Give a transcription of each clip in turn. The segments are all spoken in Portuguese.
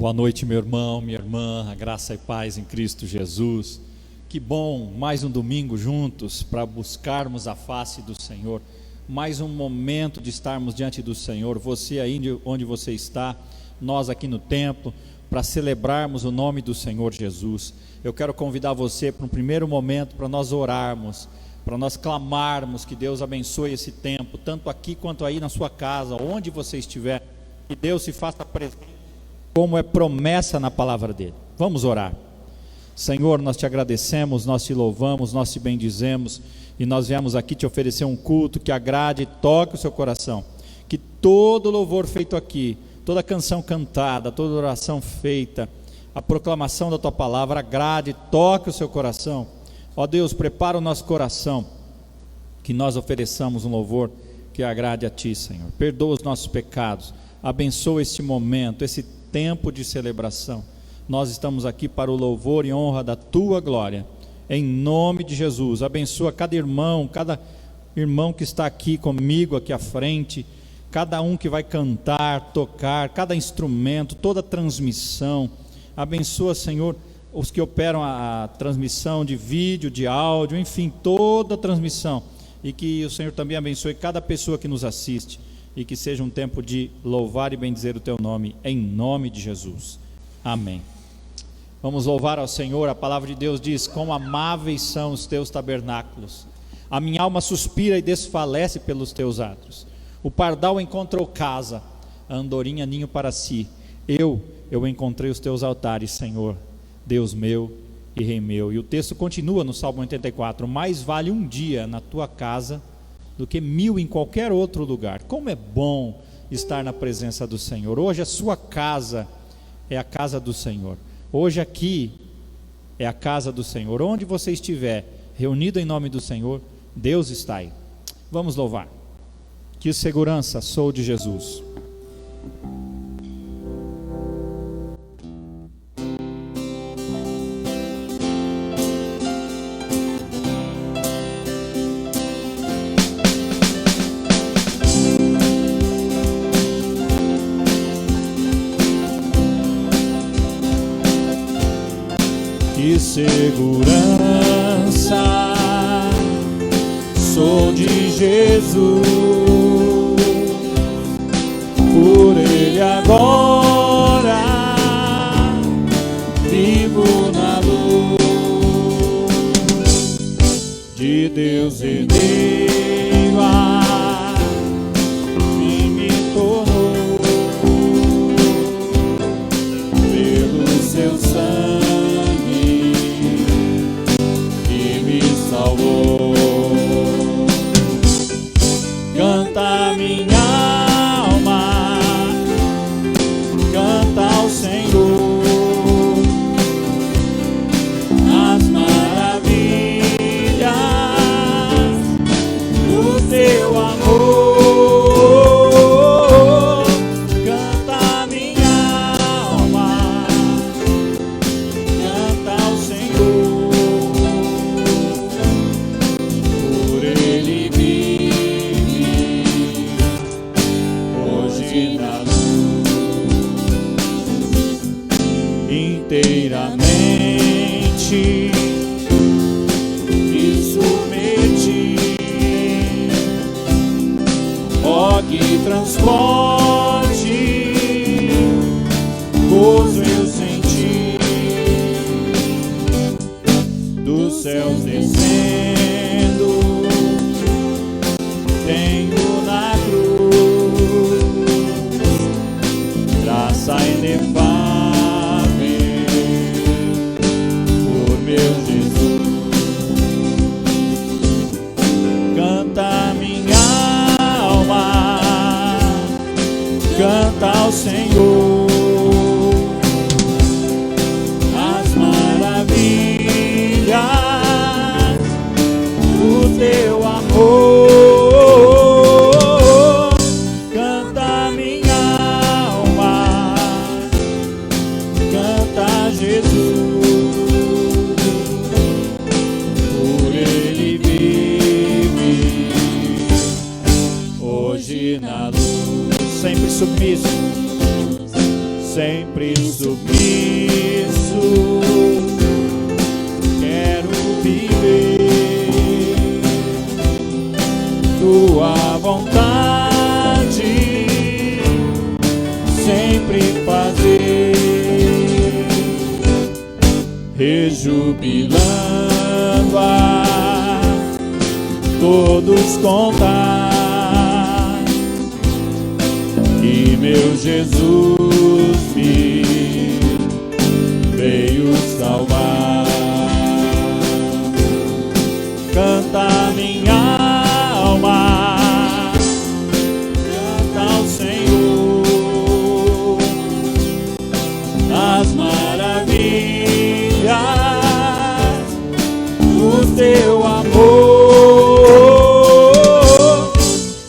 Boa noite, meu irmão, minha irmã, a graça e paz em Cristo Jesus. Que bom, mais um domingo juntos para buscarmos a face do Senhor, mais um momento de estarmos diante do Senhor, você aí onde você está, nós aqui no templo, para celebrarmos o nome do Senhor Jesus. Eu quero convidar você para um primeiro momento, para nós orarmos, para nós clamarmos que Deus abençoe esse tempo, tanto aqui quanto aí na sua casa, onde você estiver, que Deus se faça presente, como é promessa na palavra dele. Vamos orar. Senhor, nós te agradecemos, nós te louvamos, nós te bendizemos, e nós viemos aqui te oferecer um culto que agrade e toque o seu coração, que todo louvor feito aqui, toda canção cantada, toda oração feita, a proclamação da tua palavra agrade e toque o seu coração. Ó Deus, prepara o nosso coração, que nós ofereçamos um louvor que agrade a ti, Senhor. Perdoa os nossos pecados, abençoa este momento, esse tempo de celebração. Nós estamos aqui para o louvor e honra da tua glória, em nome de Jesus. Abençoa cada irmão que está aqui comigo, aqui à frente, cada um que vai cantar, tocar, cada instrumento, toda a transmissão. Abençoa, Senhor, os que operam a transmissão de vídeo, de áudio, enfim, toda a transmissão, e que o Senhor também abençoe cada pessoa que nos assiste, e que seja um tempo de louvar e bendizer o teu nome, em nome de Jesus, amém. Vamos louvar ao Senhor. A palavra de Deus diz: quão amáveis são os teus tabernáculos, a minha alma suspira e desfalece pelos teus atos. O pardal encontrou casa, a andorinha ninho para si. Eu encontrei os teus altares, Senhor, Deus meu e Rei meu. E o texto continua no Salmo 84: mais vale um dia na tua casa do que 1000 em qualquer outro lugar. Como é bom estar na presença do Senhor. Hoje a sua casa é a casa do Senhor. Hoje aqui é a casa do Senhor. Onde você estiver reunido em nome do Senhor, Deus está aí. Vamos louvar. Que segurança sou de Jesus. Que segurança sou de Jesus, por Ele agora vivo na luz de Deus herdeiro, e me tornou pelo seu sangue. Canta minha alma, canta ao Senhor as maravilhas do teu amor. Canta minha alma, canta ao Senhor, por Ele inteiramente me submeti. Ó, que transporte gozo eu senti, dos céus descendo, tenho na cruz graça inefável por meu Jesus. Canta minha alma, canta ao Senhor as maravilhas do teu amor. Canta minha alma, canta Jesus, por Ele vive hoje na luz. Sempre submisso, sempre submisso. Quero viver tua vontade, sempre fazer, rejubilando a todos contar que meu Jesus me veio salvar. Canta minha alma, canta ao Senhor as maravilhas do teu amor.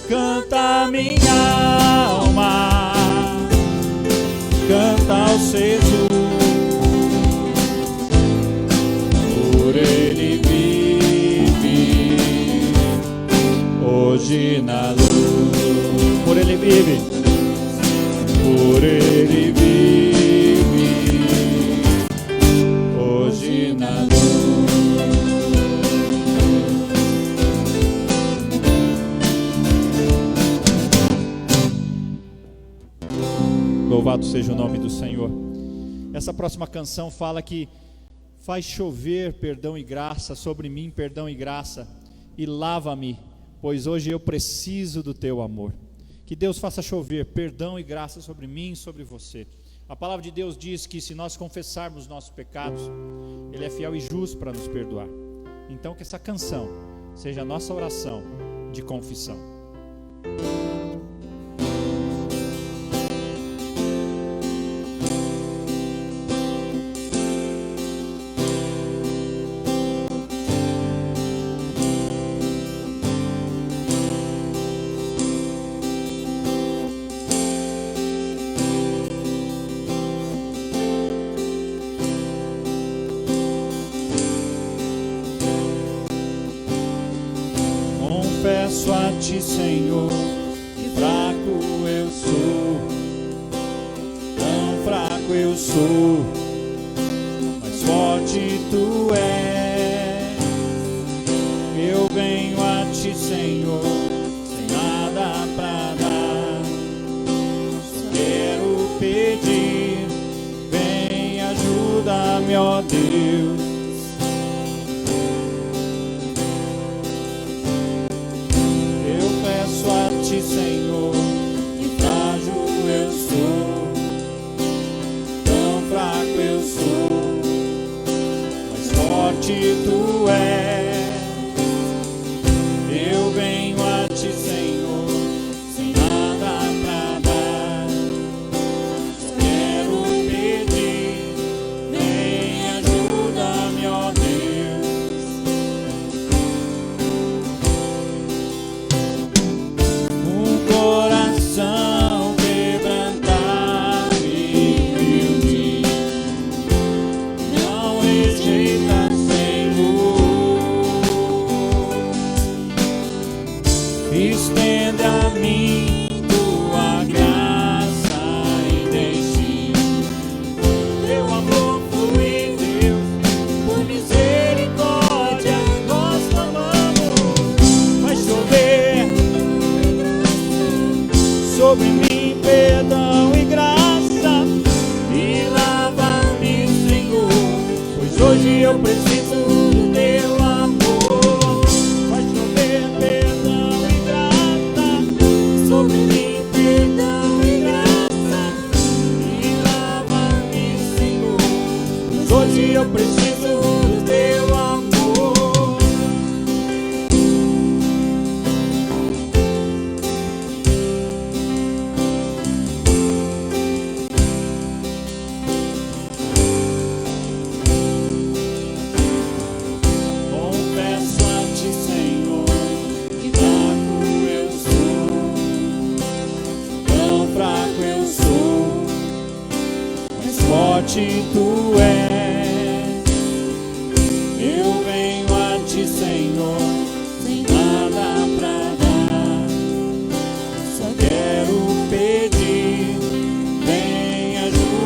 Canta minha alma, canta ao Jesus, por Ele vive hoje na luz. Por Ele vive, por Ele vive hoje na luz. Louvado seja o nome do Senhor. Essa próxima canção fala que faz chover perdão e graça sobre mim, perdão e graça, e lava-me, pois hoje eu preciso do teu amor. Que Deus faça chover perdão e graça sobre mim e sobre você. A palavra de Deus diz que se nós confessarmos nossos pecados, Ele é fiel e justo para nos perdoar. Então que essa canção seja a nossa oração de confissão. Confesso a ti, Senhor, que fraco eu sou, tão fraco eu sou, mas forte tu és. Eu venho a ti, Senhor, sem nada pra dar, só quero pedir, vem, ajuda-me, ó Deus. Senhor, que frágil eu sou, tão fraco eu sou, mas forte tu és. Eu venho a ti, Senhor, sem nada pra dar, só quero pedir, vem, ajuda-me, ó Deus. Coração quebrantado e humilde, não rejeita, Senhor. Estende a mim tua graça e deixe teu amor fluir, Deus, por misericórdia nós clamamos. Vai chover sobre mim perdão e graça, e lava-me, Senhor, pois hoje eu preciso do teu amor. Vai chover perdão e graça, sobre mim perdão e graça, e lava-me, Senhor, pois hoje eu preciso do teu amor. Forte tu és. Eu venho a ti, Senhor, sem nada pra dar, só quero pedir, vem ajuda.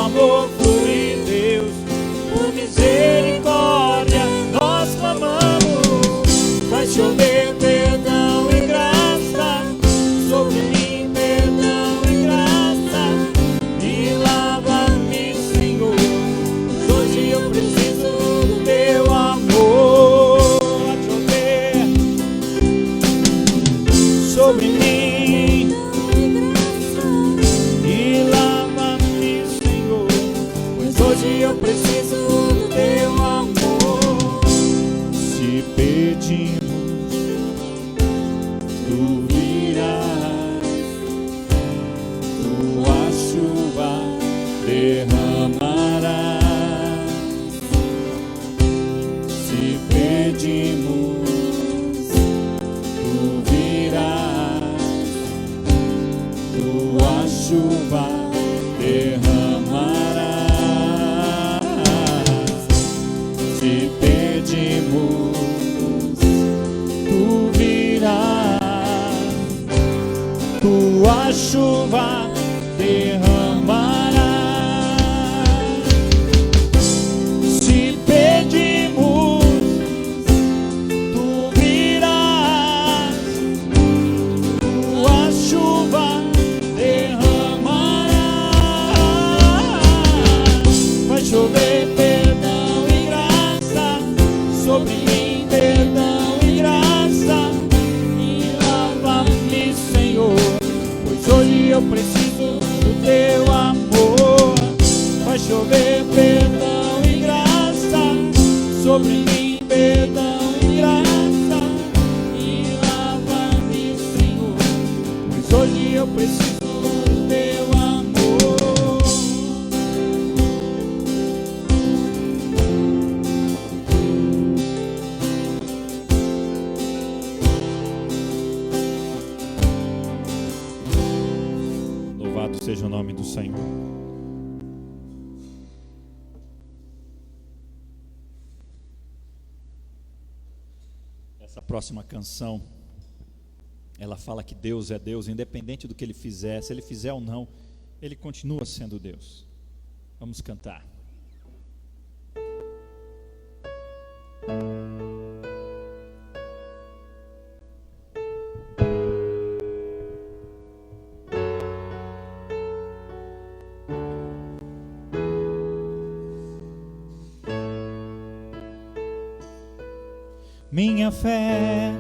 amor flui, Deus, por misericórdia nós clamamos. Faz chover perdão e graça sobre mim, perdão e graça, e lava-me, Senhor, pois hoje eu preciso do teu amor. Faz chover sobre mim e lava-me, Senhor, pois hoje eu preciso do teu amor. Se pedimos, tu virás, tua chuva derramarás. Se pedimos, tu virás, tua chuva derramarás. Se pedimos, tu virás, tua chuva derramarás. Se pedimos, tu virás, tua chuva derramarás. Vai chover perdão e graça sobre mim, perdão e graça, e lava-me, Senhor, pois hoje eu preciso do teu amor. Vai chover perdão e graça sobre mim, perdão e graça, e lava-me, Senhor, pois hoje eu preciso do teu amor. Louvado seja o nome do Senhor. Essa próxima canção, ela fala que Deus é Deus, independente do que Ele fizer. Se Ele fizer ou não, Ele continua sendo Deus. Vamos cantar. Minha fé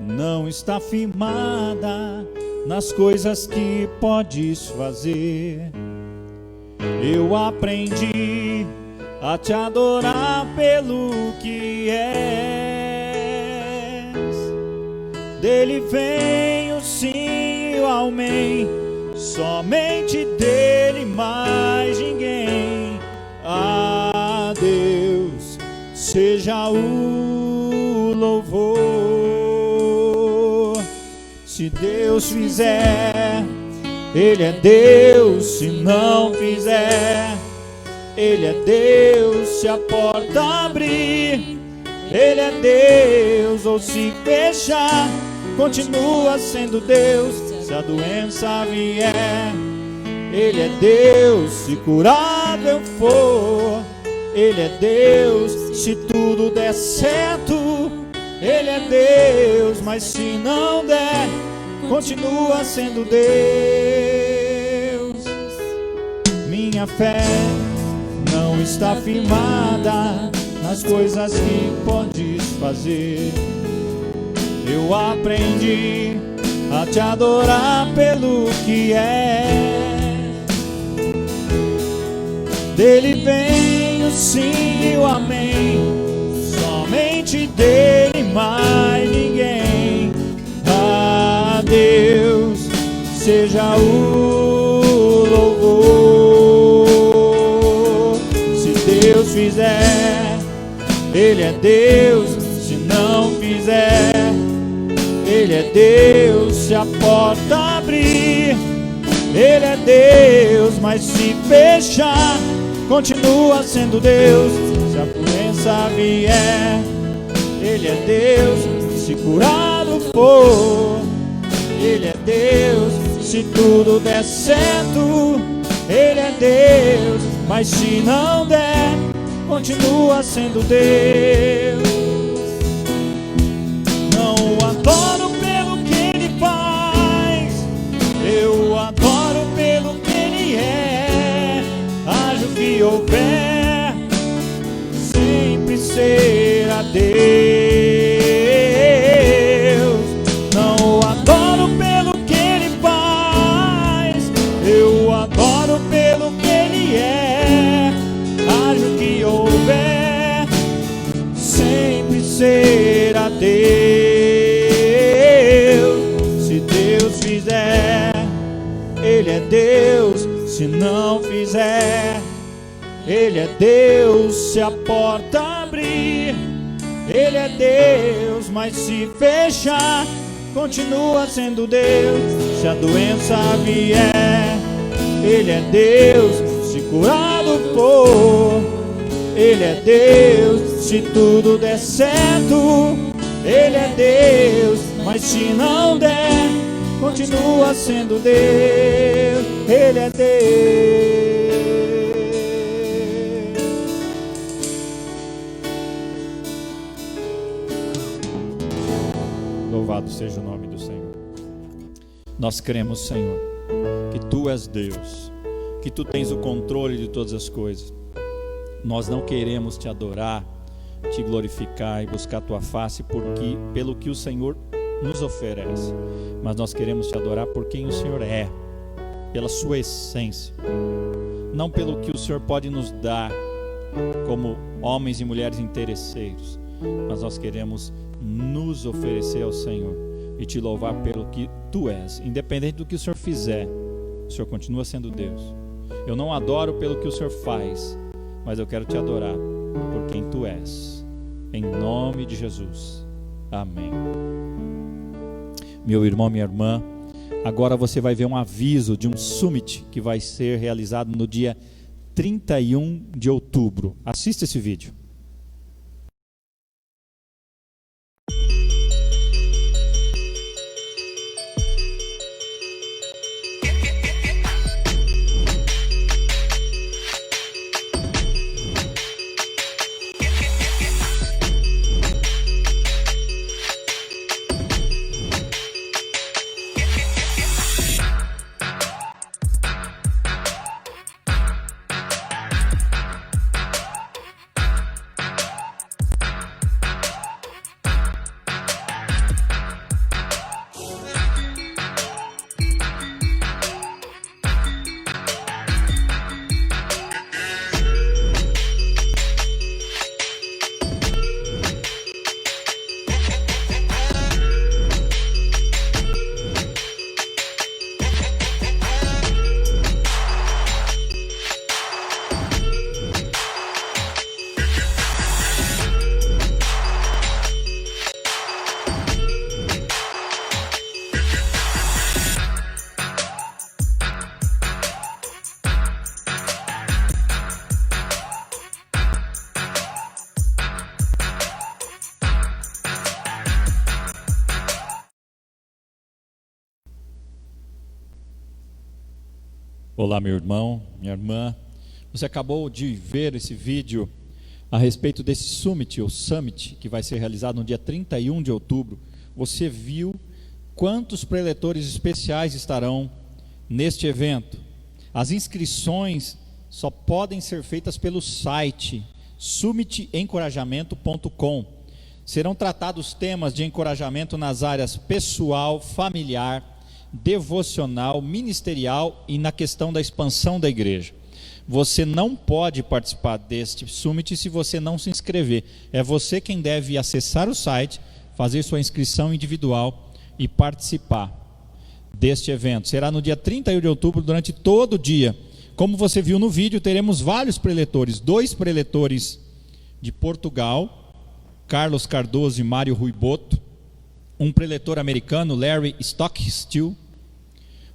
não está firmada nas coisas que podes fazer. Eu aprendi a te adorar pelo que és. Dele vem o sim e o amém, somente dele, mais ninguém. A Deus seja o louvor. Se Deus fizer, Ele é Deus. Se não fizer, Ele é Deus. Se a porta abrir, Ele é Deus. Ou se fechar, continua sendo Deus. Se a doença vier, Ele é Deus. Se curado eu for, Ele é Deus. Se tudo der certo, Ele é Deus. Mas se não der, continua sendo Deus. Minha fé não está firmada nas coisas que podes fazer. Eu aprendi a te adorar pelo que é. Dele vem o sim e o amém, somente dele, mais ninguém. A Deus seja o louvor. Se Deus fizer, Ele é Deus. Se não fizer, Ele é Deus. Se a porta abrir, Ele é Deus. Mas se fechar, continua sendo Deus. Se a doença vier, Ele é Deus. Se curado for, Ele é Deus. Se tudo der certo, Ele é Deus. mas se não der, continua sendo Deus. Não o adoro pelo que Ele faz, eu adoro pelo que Ele é. Haja o que houver, sempre será Deus. Não o adoro pelo que Ele faz, eu adoro pelo que Ele é. Haja o que houver, sempre será Deus. Se Deus fizer, Ele é Deus. Se não fizer, Ele é Deus. Se a porta abrir, Ele é Deus. Mas se fechar, continua sendo Deus. Se a doença vier, Ele é Deus. Se curado for, Ele é Deus. Se tudo der certo, Ele é Deus. Mas se não der, continua sendo Deus. Ele é Deus. Louvado seja o nome do Senhor. Nós cremos, Senhor, que Tu és Deus, que Tu tens o controle de todas as coisas. Nós não queremos Te adorar, Te glorificar e buscar Tua face pelo que o Senhor nos oferece, mas nós queremos Te adorar por quem o Senhor é, pela Sua essência, não pelo que o Senhor pode nos dar como homens e mulheres interesseiros, mas nós queremos nos oferecer ao Senhor e Te louvar pelo que Tu és. Independente do que o Senhor fizer, o Senhor continua sendo Deus. Eu não adoro pelo que o Senhor faz, mas eu quero Te adorar por quem Tu és, em nome de Jesus, amém. Meu irmão, minha irmã, agora você vai ver um aviso de um summit que vai ser realizado no dia 31 de outubro. Assista esse vídeo. Olá, meu irmão, minha irmã. Você acabou de ver esse vídeo a respeito desse summit, ou summit, que vai ser realizado no dia 31 de outubro. Você viu quantos preletores especiais estarão neste evento? As inscrições só podem ser feitas pelo site summitencorajamento.com. Serão tratados temas de encorajamento nas áreas pessoal, familiar, devocional, ministerial e na questão da expansão da igreja. Você não pode participar deste summit se você não se inscrever. É você quem deve acessar o site, fazer sua inscrição individual e participar deste evento. Será no dia 31 de outubro, durante todo o dia. Como você viu no vídeo, teremos vários preletores, 2 preletores de Portugal, Carlos Cardoso e Mário Ruiboto, um preletor americano, Larry Stockstill,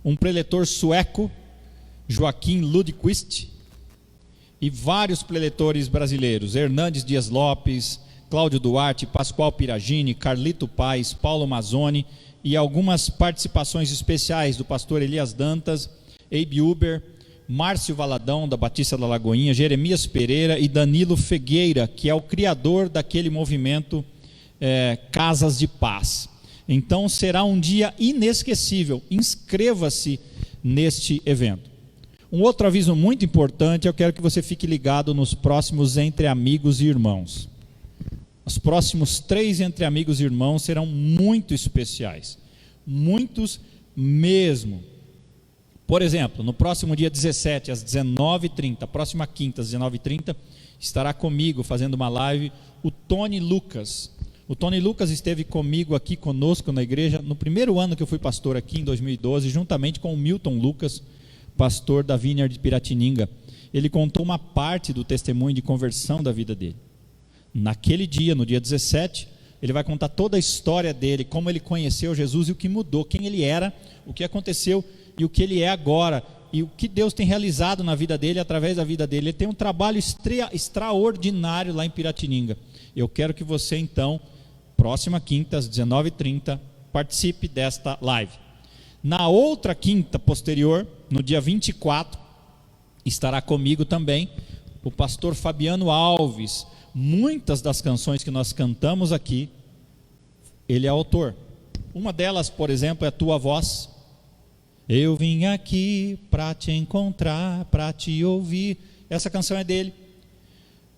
um preletor sueco, Joaquim Ludquist, e vários preletores brasileiros, Hernandes Dias Lopes, Cláudio Duarte, Pascoal Piragini, Carlito Paes, Paulo Mazzoni, e algumas participações especiais do pastor Elias Dantas, Abe Uber, Márcio Valadão, da Batista da Lagoinha, Jeremias Pereira e Danilo Figueira, que é o criador daquele movimento Casas de Paz. Então será um dia inesquecível. Inscreva-se neste evento. Um outro aviso muito importante, eu quero que você fique ligado nos próximos Entre Amigos e Irmãos. Os próximos 3 Entre Amigos e Irmãos serão muito especiais, muitos mesmo. Por exemplo, no próximo dia 17, às 19h30, próxima quinta, às 19h30, estará comigo fazendo uma live o Tony Lucas. O Tony Lucas esteve comigo aqui conosco na igreja no primeiro ano que eu fui pastor aqui em 2012, juntamente com o Milton Lucas, pastor da Vineyard de Piratininga. Ele contou uma parte do testemunho de conversão da vida dele. Naquele dia, no dia 17, ele vai contar toda a história dele, como ele conheceu Jesus e o que mudou, quem ele era, o que aconteceu e o que ele é agora, e o que Deus tem realizado na vida dele, através da vida dele. Ele tem um trabalho extraordinário lá em Piratininga. Eu quero que você então, próxima quinta, às 19h30, participe desta live. Na outra quinta posterior, no dia 24, estará comigo também o pastor Fabiano Alves. Muitas das canções que nós cantamos aqui, ele é autor. Uma delas, por exemplo, é Tua Voz. Eu vim aqui para te encontrar, para te ouvir. Essa canção é dele.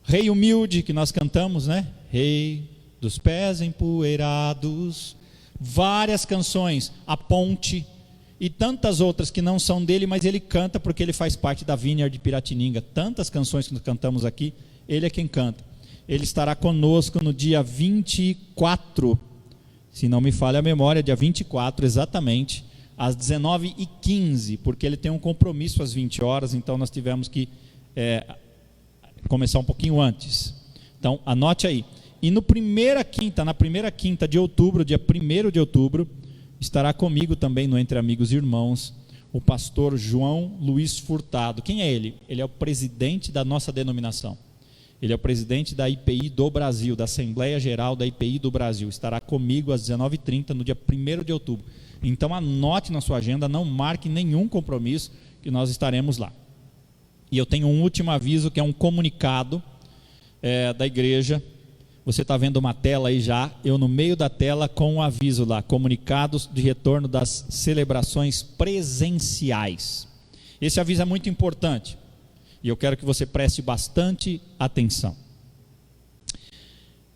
Rei Humilde, que nós cantamos, né? Rei dos pés empoeirados. Várias canções, A Ponte e tantas outras que não são dele, mas ele canta porque ele faz parte da Vineyard de Piratininga. Tantas canções que nós cantamos aqui, ele é quem canta. Ele estará conosco no dia 24, se não me falha a memória, dia 24 exatamente, às 19h15, porque ele tem um compromisso às 20 horas, então nós tivemos que começar um pouquinho antes. Então anote aí. E na primeira quinta de outubro, dia 1º de outubro, estará comigo também no Entre Amigos e Irmãos, o pastor João Luiz Furtado. Quem é ele? Ele é o presidente da nossa denominação. Ele é o presidente da IPI do Brasil, da Assembleia Geral da IPI do Brasil. Estará comigo às 19h30 no dia 1º de outubro. Então anote na sua agenda, não marque nenhum compromisso, que nós estaremos lá. E eu tenho um último aviso, que é um comunicado da igreja. Você está vendo uma tela aí já, eu no meio da tela com um aviso lá, comunicados de retorno das celebrações presenciais. Esse aviso é muito importante, e eu quero que você preste bastante atenção.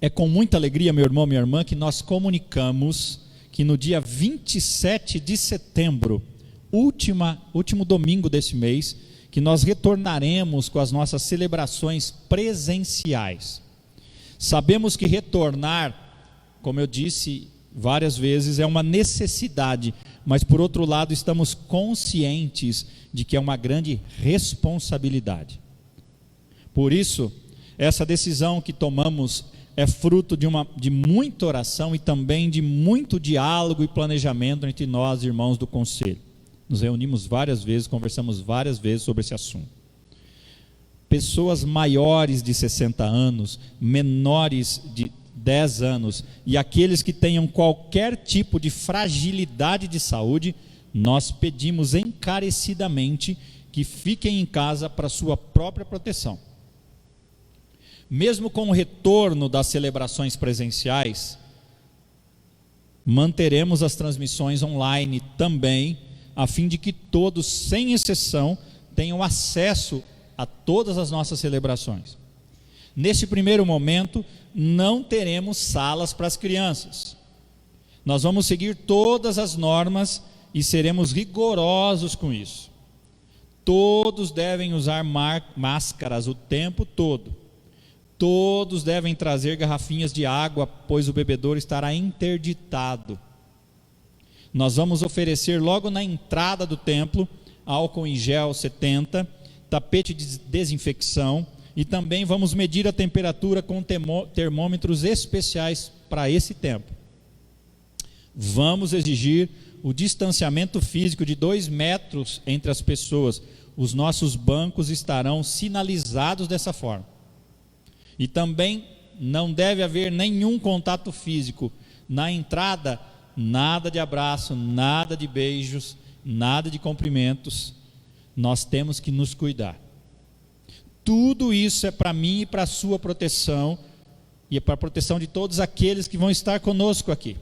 É com muita alegria, meu irmão, minha irmã, que nós comunicamos que no dia 27 de setembro, último domingo desse mês, que nós retornaremos com as nossas celebrações presenciais. Sabemos que retornar, como eu disse várias vezes, é uma necessidade, mas por outro lado estamos conscientes de que é uma grande responsabilidade. Por isso, essa decisão que tomamos é fruto de muita oração e também de muito diálogo e planejamento entre nós, irmãos do conselho. Nos reunimos várias vezes, conversamos várias vezes sobre esse assunto. Pessoas maiores de 60 anos, menores de 10 anos e aqueles que tenham qualquer tipo de fragilidade de saúde, nós pedimos encarecidamente que fiquem em casa para sua própria proteção. Mesmo com o retorno das celebrações presenciais, manteremos as transmissões online também, a fim de que todos, sem exceção, tenham acesso a todas as nossas celebrações. Neste primeiro momento, não teremos salas para as crianças. Nós vamos seguir todas as normas e seremos rigorosos com isso. Todos devem usar máscaras o tempo todo. Todos devem trazer garrafinhas de água, pois o bebedouro estará interditado. Nós vamos oferecer logo na entrada do templo álcool em gel 70, tapete de desinfecção, e também vamos medir a temperatura com termômetros especiais para esse tempo. Vamos exigir o distanciamento físico de 2 metros entre as pessoas. Os nossos bancos estarão sinalizados dessa forma. E também não deve haver nenhum contato físico. Na entrada, nada de abraço, nada de beijos, nada de cumprimentos. nós temos que nos cuidar. Tudo isso é para mim e para a sua proteção, e é para a proteção de todos aqueles que vão estar conosco aqui.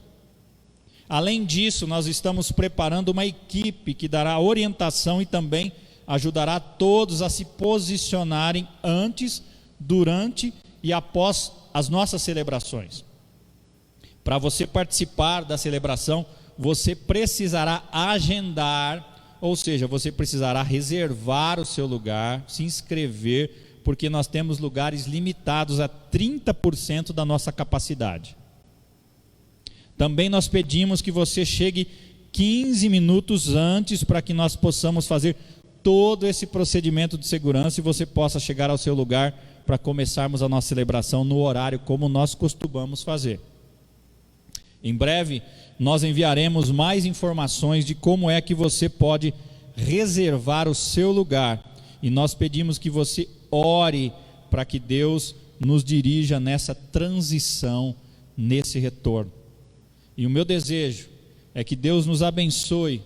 Além disso, nós estamos preparando uma equipe que dará orientação e também ajudará todos a se posicionarem antes, durante e após as nossas celebrações. Para você participar da celebração, você precisará agendar, ou seja, você precisará reservar o seu lugar, se inscrever, porque nós temos lugares limitados a 30% da nossa capacidade. Também nós pedimos que você chegue 15 minutos antes para que nós possamos fazer todo esse procedimento de segurança e você possa chegar ao seu lugar para começarmos a nossa celebração no horário como nós costumamos fazer. Em breve, nós enviaremos mais informações de como é que você pode reservar o seu lugar. E nós pedimos que você ore para que Deus nos dirija nessa transição, nesse retorno. E o meu desejo é que Deus nos abençoe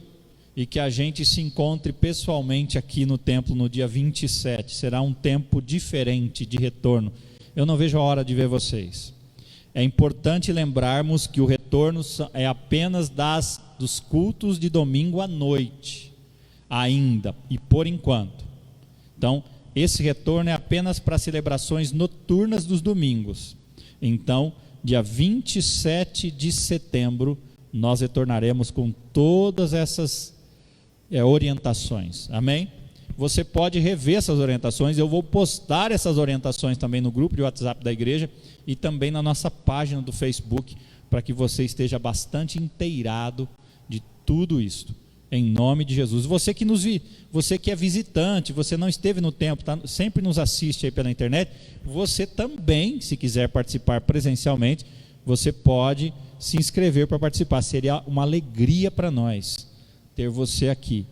e que a gente se encontre pessoalmente aqui no templo no dia 27. Será um tempo diferente de retorno. Eu não vejo a hora de ver vocês. É importante lembrarmos que o retorno é apenas dos cultos de domingo à noite, ainda e por enquanto. Então, esse retorno é apenas para celebrações noturnas dos domingos. Então, dia 27 de setembro, nós retornaremos com todas essas orientações. Amém? Você pode rever essas orientações. Eu vou postar essas orientações também no grupo de WhatsApp da igreja e também na nossa página do Facebook, para que você esteja bastante inteirado de tudo isso, em nome de Jesus. Você que é visitante, você não esteve no templo, sempre nos assiste aí pela internet, você também, se quiser participar presencialmente, você pode se inscrever para participar. Seria uma alegria para nós ter você aqui,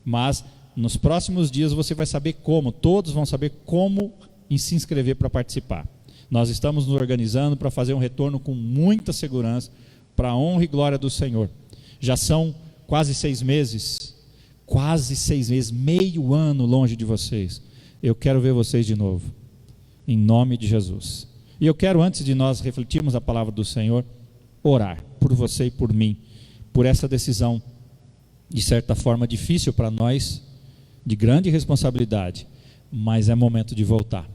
mas nos próximos dias você vai saber como, todos vão saber como se inscrever para participar. Nós estamos nos organizando para fazer um retorno com muita segurança, para a honra e glória do Senhor. Já são quase 6 meses, meio ano longe de vocês. Eu quero ver vocês de novo, em nome de Jesus. E eu quero, antes de nós refletirmos a palavra do Senhor, orar por você e por mim, por essa decisão, de certa forma difícil para nós, de grande responsabilidade, mas é momento de voltar.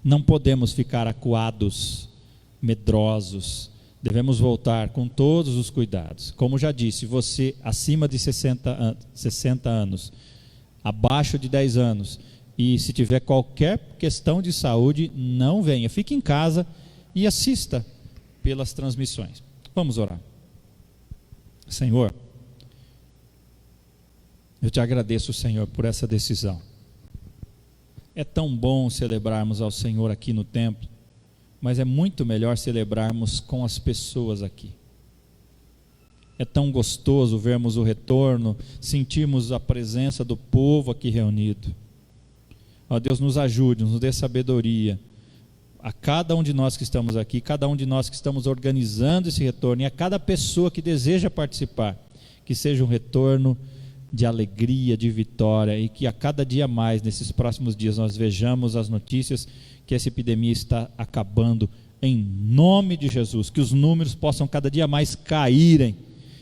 Não podemos ficar acuados, medrosos, devemos voltar com todos os cuidados. Como já disse, você acima de 60 anos, abaixo de 10 anos, e se tiver qualquer questão de saúde, não venha, fique em casa e assista pelas transmissões. Vamos orar. Senhor, eu te agradeço, Senhor, por essa decisão. É tão bom celebrarmos ao Senhor aqui no templo, mas é muito melhor celebrarmos com as pessoas aqui. É tão gostoso vermos o retorno, sentirmos a presença do povo aqui reunido. Ó Deus, nos ajude, nos dê sabedoria, a cada um de nós que estamos aqui, cada um de nós que estamos organizando esse retorno, e a cada pessoa que deseja participar, que seja um retorno de alegria, de vitória, e que a cada dia mais, nesses próximos dias, nós vejamos as notícias que essa epidemia está acabando, em nome de Jesus, que os números possam cada dia mais caírem,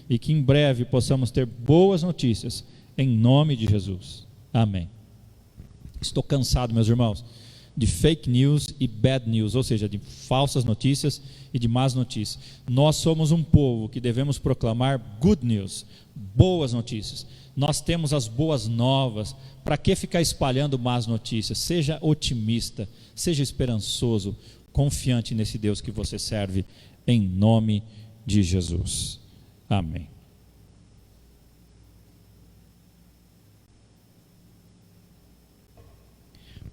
e que em breve possamos ter boas notícias, em nome de Jesus, amém. Estou cansado, meus irmãos, de fake news e bad news, ou seja, de falsas notícias e de más notícias. Nós somos um povo que devemos proclamar good news, boas notícias. Nós temos as boas novas. Para que ficar espalhando más notícias? Seja otimista, seja esperançoso, confiante nesse Deus que você serve, em nome de Jesus. Amém.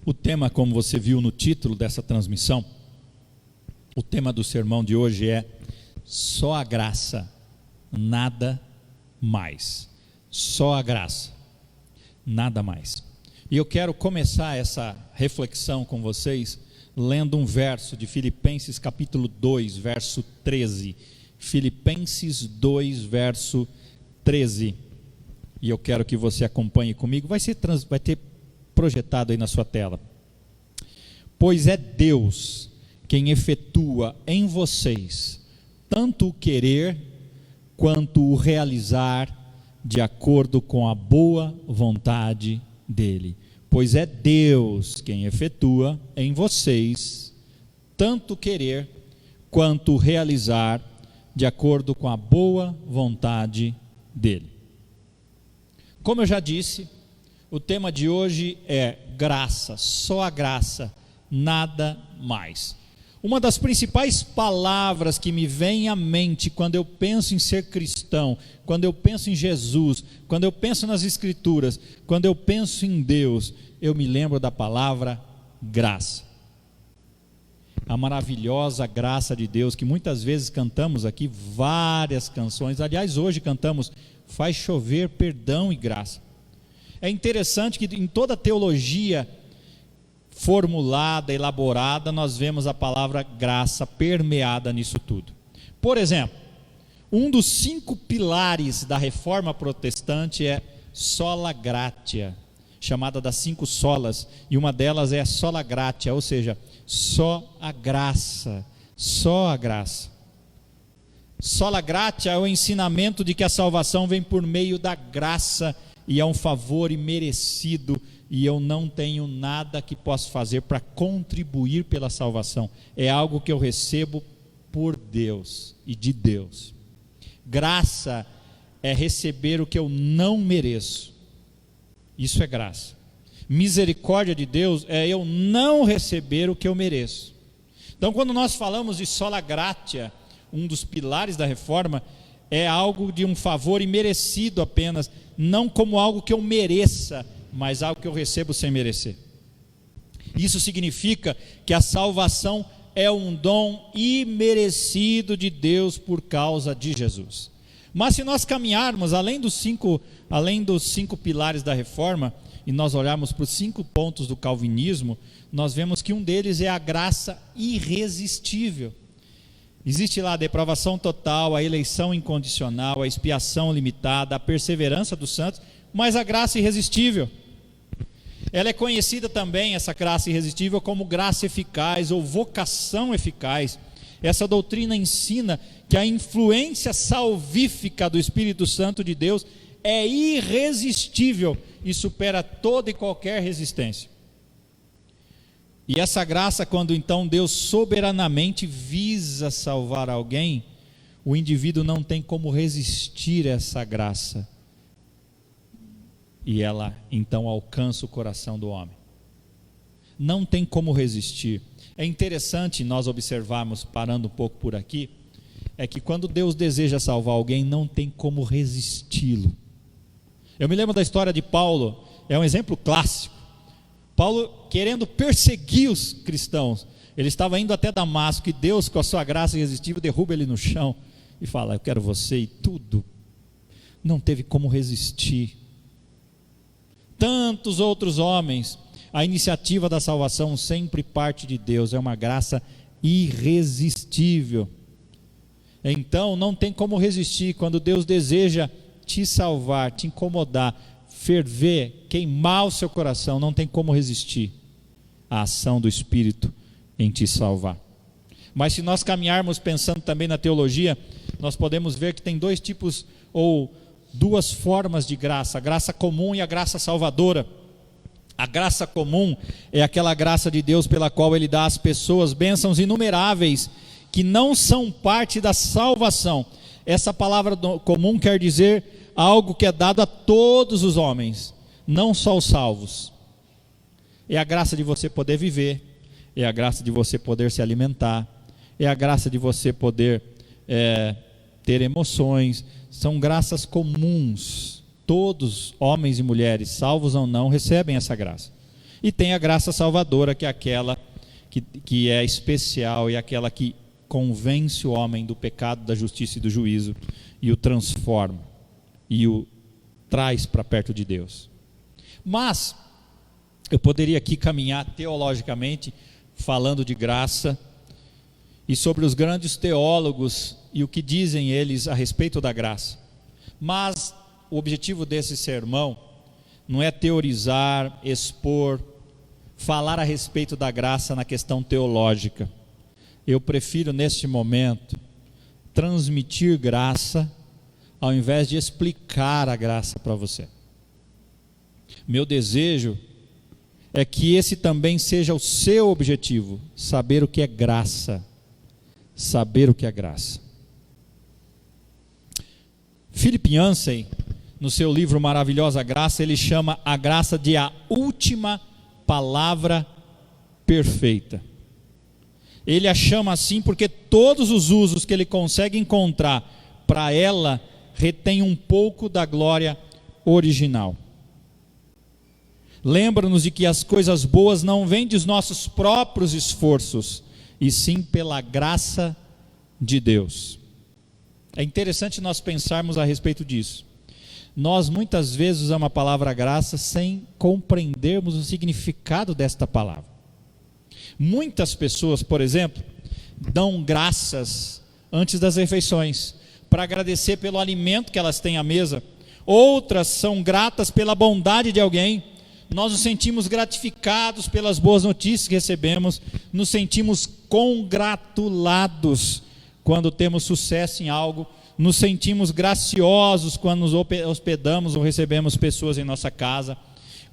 O tema, como você viu no título dessa transmissão, o tema do sermão de hoje é só a graça, nada mais. Só a graça, nada mais. E eu quero começar essa reflexão com vocês lendo um verso de Filipenses capítulo 2, verso 13. Filipenses 2, verso 13. e eu quero que você acompanhe comigo, vai ter projetado aí na sua tela. Pois é Deus quem efetua em vocês tanto o querer quanto o realizar de acordo com a boa vontade dele. Pois é Deus quem efetua em vocês tanto o querer quanto o realizar de acordo com a boa vontade dele. Como eu já disse, o tema de hoje é graça, só a graça, nada mais. Uma das principais palavras que me vem à mente quando eu penso em ser cristão, quando eu penso em Jesus, quando eu penso nas Escrituras, quando eu penso em Deus, eu me lembro da palavra graça. A maravilhosa graça de Deus, que muitas vezes cantamos aqui várias canções, aliás hoje cantamos Faz Chover Perdão e Graça. É interessante que em toda a teologia formulada, elaborada, nós vemos a palavra graça permeada nisso tudo. Por exemplo, um dos 5 pilares da reforma protestante é sola gratia, chamada das 5 solas, e uma delas é sola gratia, ou seja, só a graça, só a graça. Sola gratia é o ensinamento de que a salvação vem por meio da graça e é um favor imerecido, e eu não tenho nada que possa fazer para contribuir pela salvação, é algo que eu recebo por Deus e de Deus. Graça é receber o que eu não mereço, isso é graça. Misericórdia de Deus é eu não receber o que eu mereço. Então quando nós falamos de sola gratia, um dos pilares da reforma, é algo de um favor imerecido apenas, não como algo que eu mereça, mas algo que eu recebo sem merecer. Isso significa que a salvação é um dom imerecido de Deus por causa de Jesus. Mas se nós caminharmos além dos cinco pilares da reforma, e nós olharmos para os 5 pontos do calvinismo, nós vemos que um deles é a graça irresistível. Existe lá a depravação total, a eleição incondicional, a expiação limitada, a perseverança dos santos, mas a graça irresistível. Ela é conhecida também, essa graça irresistível, como graça eficaz ou vocação eficaz. Essa doutrina ensina que a influência salvífica do Espírito Santo de Deus é irresistível e supera toda e qualquer resistência. E essa graça, quando então Deus soberanamente visa salvar alguém, o indivíduo não tem como resistir a essa graça. E ela então alcança o coração do homem. Não tem como resistir. É interessante nós observarmos, parando um pouco por aqui, é que quando Deus deseja salvar alguém, não tem como resisti-lo. Eu me lembro da história de Paulo, é um exemplo clássico. Paulo querendo perseguir os cristãos, ele estava indo até Damasco, e Deus com a sua graça irresistível derruba ele no chão, e fala, eu quero você, e tudo, não teve como resistir. Tantos outros homens, a iniciativa da salvação sempre parte de Deus, é uma graça irresistível. Então não tem como resistir, quando Deus deseja te salvar, te incomodar, ferver, queimar o seu coração, não tem como resistir à ação do Espírito em te salvar. Mas se nós caminharmos pensando também na teologia, nós podemos ver que tem 2 tipos ou 2 formas de graça, a graça comum e a graça salvadora. A graça comum é aquela graça de Deus pela qual Ele dá às pessoas bênçãos inumeráveis que não são parte da salvação. Essa palavra comum quer dizer algo que é dado a todos os homens, não só os salvos. É a graça de você poder viver, é a graça de você poder se alimentar, é a graça de você poder ter emoções. São graças comuns, todos, homens e mulheres, salvos ou não, recebem essa graça. E tem a graça salvadora, que é aquela que é especial, e aquela que convence o homem do pecado, da justiça e do juízo, e o transforma, e o traz para perto de Deus. Mas eu poderia aqui caminhar teologicamente, falando de graça, e sobre os grandes teólogos, e o que dizem eles a respeito da graça. Mas o objetivo desse sermão não é teorizar, expor, falar a respeito da graça na questão teológica. Eu prefiro, neste momento, transmitir graça, ao invés de explicar a graça para você. Meu desejo é que esse também seja o seu objetivo, saber o que é graça. Saber o que é graça. Philip Yancey, no seu livro Maravilhosa Graça, ele chama a graça de a última palavra perfeita. Ele a chama assim porque todos os usos que ele consegue encontrar para ela retém um pouco da glória original. Lembra-nos de que as coisas boas não vêm dos nossos próprios esforços, e sim pela graça de Deus. É interessante nós pensarmos a respeito disso. Nós muitas vezes usamos a palavra graça sem compreendermos o significado desta palavra. Muitas pessoas, por exemplo, dão graças antes das refeições, para agradecer pelo alimento que elas têm à mesa. Outras são gratas pela bondade de alguém. Nós nos sentimos gratificados pelas boas notícias que recebemos, nos sentimos congratulados quando temos sucesso em algo, nos sentimos graciosos quando nos hospedamos ou recebemos pessoas em nossa casa.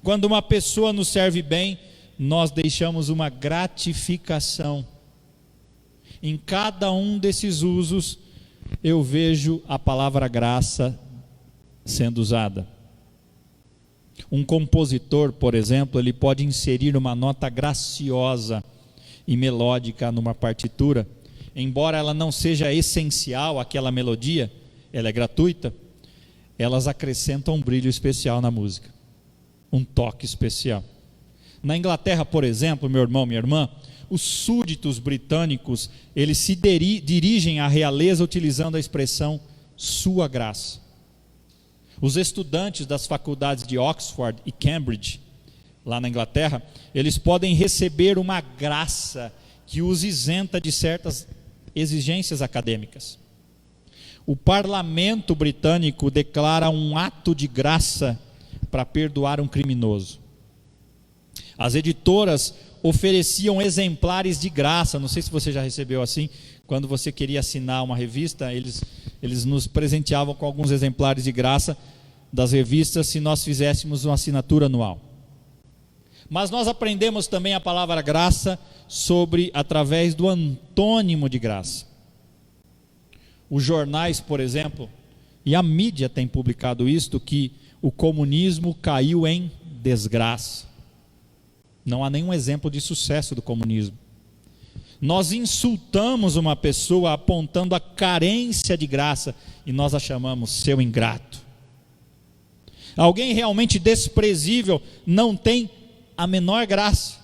Quando uma pessoa nos serve bem, nós deixamos uma gratificação. Em cada um desses usos, eu vejo a palavra graça sendo usada. Um compositor, por exemplo, ele pode inserir uma nota graciosa e melódica numa partitura, embora ela não seja essencial àquela melodia, ela é gratuita, elas acrescentam um brilho especial na música, um toque especial. Na Inglaterra, por exemplo, meu irmão, minha irmã, os súditos britânicos, eles se dirigem à realeza utilizando a expressão sua graça. Os estudantes das faculdades de Oxford e Cambridge, lá na Inglaterra, eles podem receber uma graça que os isenta de certas exigências acadêmicas. O parlamento britânico declara um ato de graça para perdoar um criminoso. As editoras ofereciam exemplares de graça, não sei se você já recebeu assim, quando você queria assinar uma revista, eles nos presenteavam com alguns exemplares de graça das revistas se nós fizéssemos uma assinatura anual. Mas nós aprendemos também a palavra graça através do antônimo de graça. Os jornais, por exemplo, e a mídia tem publicado isto, que o comunismo caiu em desgraça. Não há nenhum exemplo de sucesso do comunismo. Nós insultamos uma pessoa apontando a carência de graça e nós a chamamos seu ingrato. Alguém realmente desprezível não tem a menor graça.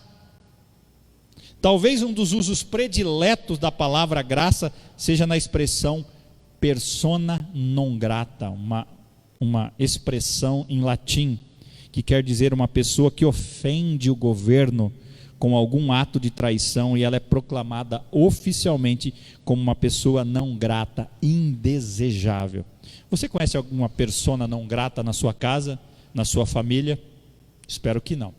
Talvez um dos usos prediletos da palavra graça seja na expressão persona non grata, uma expressão em latim que quer dizer uma pessoa que ofende o governo com algum ato de traição, e ela é proclamada oficialmente como uma pessoa não grata, indesejável. Você conhece alguma persona não grata na sua casa, na sua família? Espero que não.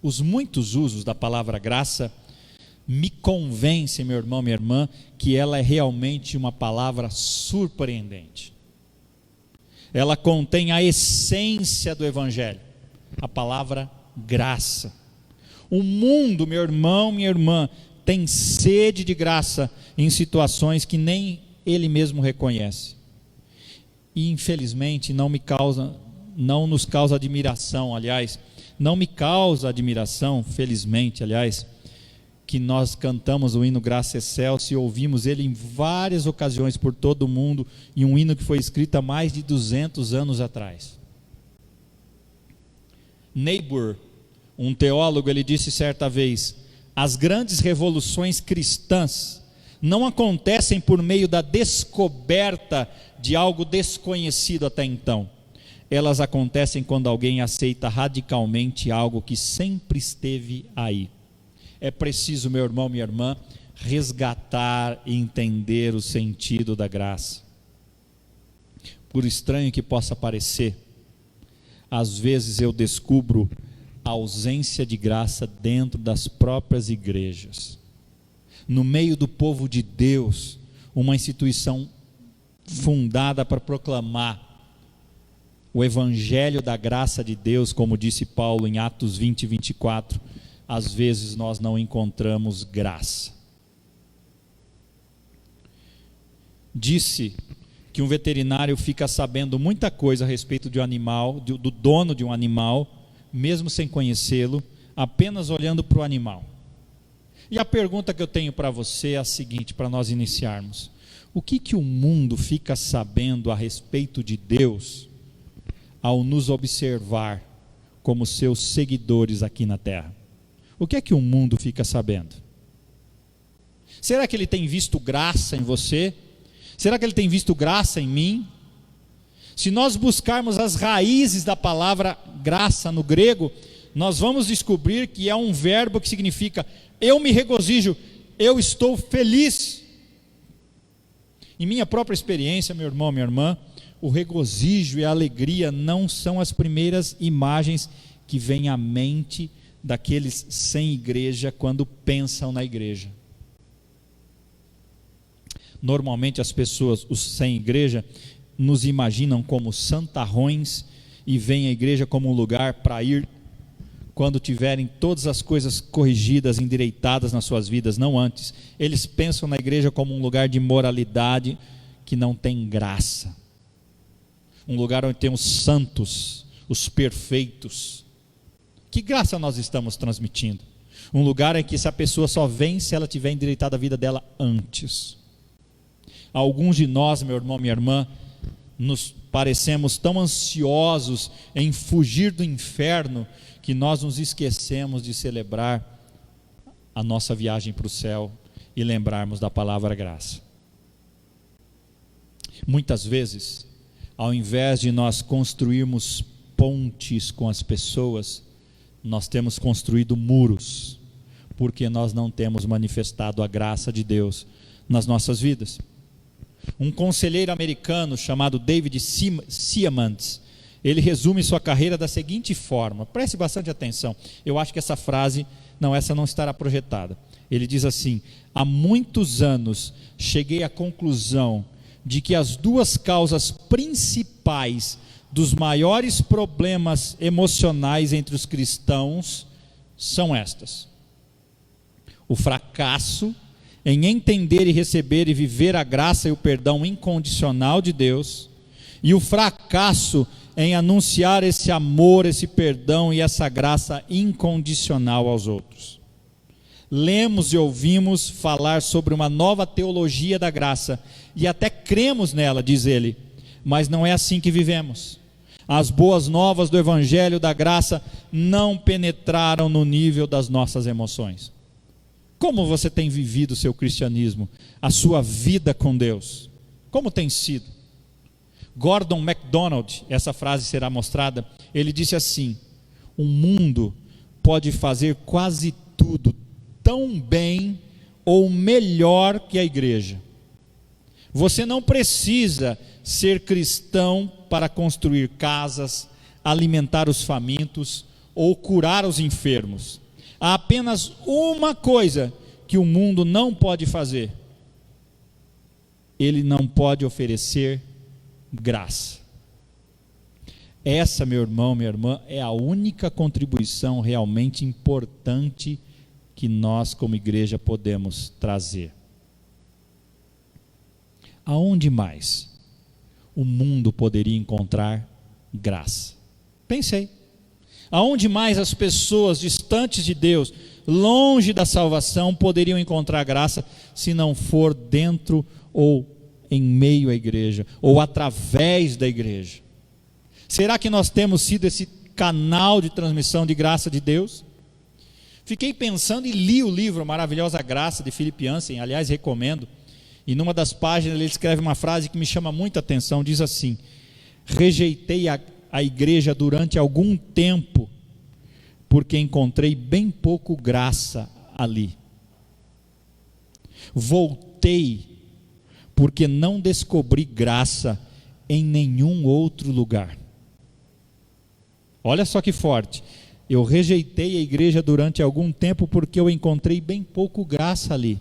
Os muitos usos da palavra graça me convencem, meu irmão, minha irmã, que ela é realmente uma palavra surpreendente. Ela contém a essência do Evangelho, a palavra graça. O mundo, meu irmão, minha irmã, tem sede de graça em situações que nem ele mesmo reconhece. E infelizmente não nos causa admiração, aliás, não me causa admiração, felizmente, aliás, que nós cantamos o hino Graça Excelsa e ouvimos ele em várias ocasiões por todo o mundo, e um hino que foi escrito há mais de 200 anos atrás. Niebuhr, um teólogo, ele disse certa vez: as grandes revoluções cristãs não acontecem por meio da descoberta de algo desconhecido até então. Elas acontecem quando alguém aceita radicalmente algo que sempre esteve aí. É preciso, meu irmão, minha irmã, resgatar e entender o sentido da graça. por estranho que possa parecer, às vezes eu descubro a ausência de graça dentro das próprias igrejas. No meio do povo de Deus, uma instituição fundada para proclamar o evangelho da graça de Deus, como disse Paulo em Atos 20 e 24, às vezes nós não encontramos graça. Disse que um veterinário fica sabendo muita coisa a respeito de um animal, do dono de um animal, mesmo sem conhecê-lo, apenas olhando para o animal. E a pergunta que eu tenho para você é a seguinte, para nós iniciarmos: o que o mundo fica sabendo a respeito de Deus ao nos observar como seus seguidores aqui na terra? O que é que o mundo fica sabendo? Será que ele tem visto graça em você? Será que ele tem visto graça em mim? Se nós buscarmos as raízes da palavra graça no grego, nós vamos descobrir que é um verbo que significa eu me regozijo, eu estou feliz. Em minha própria experiência, meu irmão, minha irmã, o regozijo e a alegria não são as primeiras imagens que vêm à mente daqueles sem igreja quando pensam na igreja. Normalmente as pessoas, os sem igreja, nos imaginam como santarrões e veem a igreja como um lugar para ir quando tiverem todas as coisas corrigidas, endireitadas nas suas vidas, não antes. Eles pensam na igreja como um lugar de moralidade que não tem graça. Um lugar onde tem os santos, os perfeitos. Que graça nós estamos transmitindo? Um lugar em que essa pessoa só vem se ela tiver endireitado a vida dela antes. Alguns de nós, meu irmão, minha irmã, nos parecemos tão ansiosos em fugir do inferno que nós nos esquecemos de celebrar a nossa viagem para o céu e lembrarmos da palavra graça. Muitas vezes, ao invés de nós construirmos pontes com as pessoas, nós temos construído muros, porque nós não temos manifestado a graça de Deus nas nossas vidas. Um conselheiro americano chamado David Seamands, ele resume sua carreira da seguinte forma, preste bastante atenção, eu acho que essa frase, essa não estará projetada. Ele diz assim: há muitos anos cheguei à conclusão de que as duas causas principais dos maiores problemas emocionais entre os cristãos são estas: o fracasso em entender e receber e viver a graça e o perdão incondicional de Deus, e o fracasso em anunciar esse amor, esse perdão e essa graça incondicional aos outros. Lemos e ouvimos falar sobre uma nova teologia da graça, e até cremos nela, diz ele, mas não é assim que vivemos. As boas novas do Evangelho da graça não penetraram no nível das nossas emoções. Como você tem vivido o seu cristianismo, a sua vida com Deus? Como tem sido? Gordon MacDonald, essa frase será mostrada, ele disse assim: o mundo pode fazer quase tudo tão bem ou melhor que a igreja. Você não precisa ser cristão para construir casas, alimentar os famintos ou curar os enfermos. Há apenas uma coisa que o mundo não pode fazer: ele não pode oferecer graça. Essa, meu irmão, minha irmã, é a única contribuição realmente importante que nós como igreja podemos trazer. Aonde mais o mundo poderia encontrar graça? Pensei. Aonde mais as pessoas distantes de Deus, longe da salvação, poderiam encontrar graça, se não for dentro ou em meio à igreja, ou através da igreja? Será que nós temos sido esse canal de transmissão de graça de Deus? Fiquei pensando e li o livro Maravilhosa Graça de Philip Yancey, aliás recomendo, e numa das páginas ele escreve uma frase que me chama muita atenção, diz assim: rejeitei a igreja durante algum tempo, porque encontrei bem pouco graça ali. Voltei, porque não descobri graça em nenhum outro lugar. Olha só que forte. Eu rejeitei a igreja durante algum tempo porque eu encontrei bem pouco graça ali.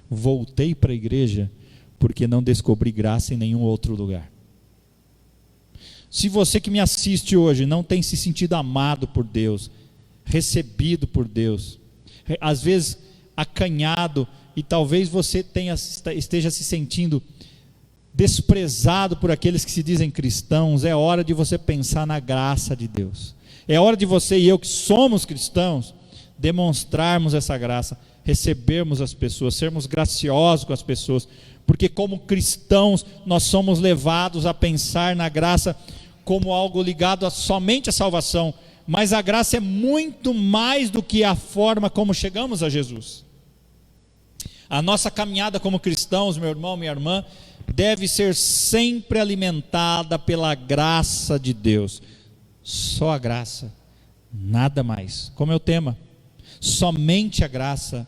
Voltei para a igreja porque não descobri graça em nenhum outro lugar. Se você que me assiste hoje não tem se sentido amado por Deus, recebido por Deus, às vezes acanhado, e talvez você esteja se sentindo desprezado por aqueles que se dizem cristãos, é hora de você pensar na graça de Deus. É hora de você e eu, que somos cristãos, demonstrarmos essa graça, recebermos as pessoas, sermos graciosos com as pessoas, porque como cristãos nós somos levados a pensar na graça como algo ligado somente à salvação, mas a graça é muito mais do que a forma como chegamos a Jesus. A nossa caminhada como cristãos, meu irmão, minha irmã, deve ser sempre alimentada pela graça de Deus. Só a graça, nada mais. Como é o tema? Somente a graça,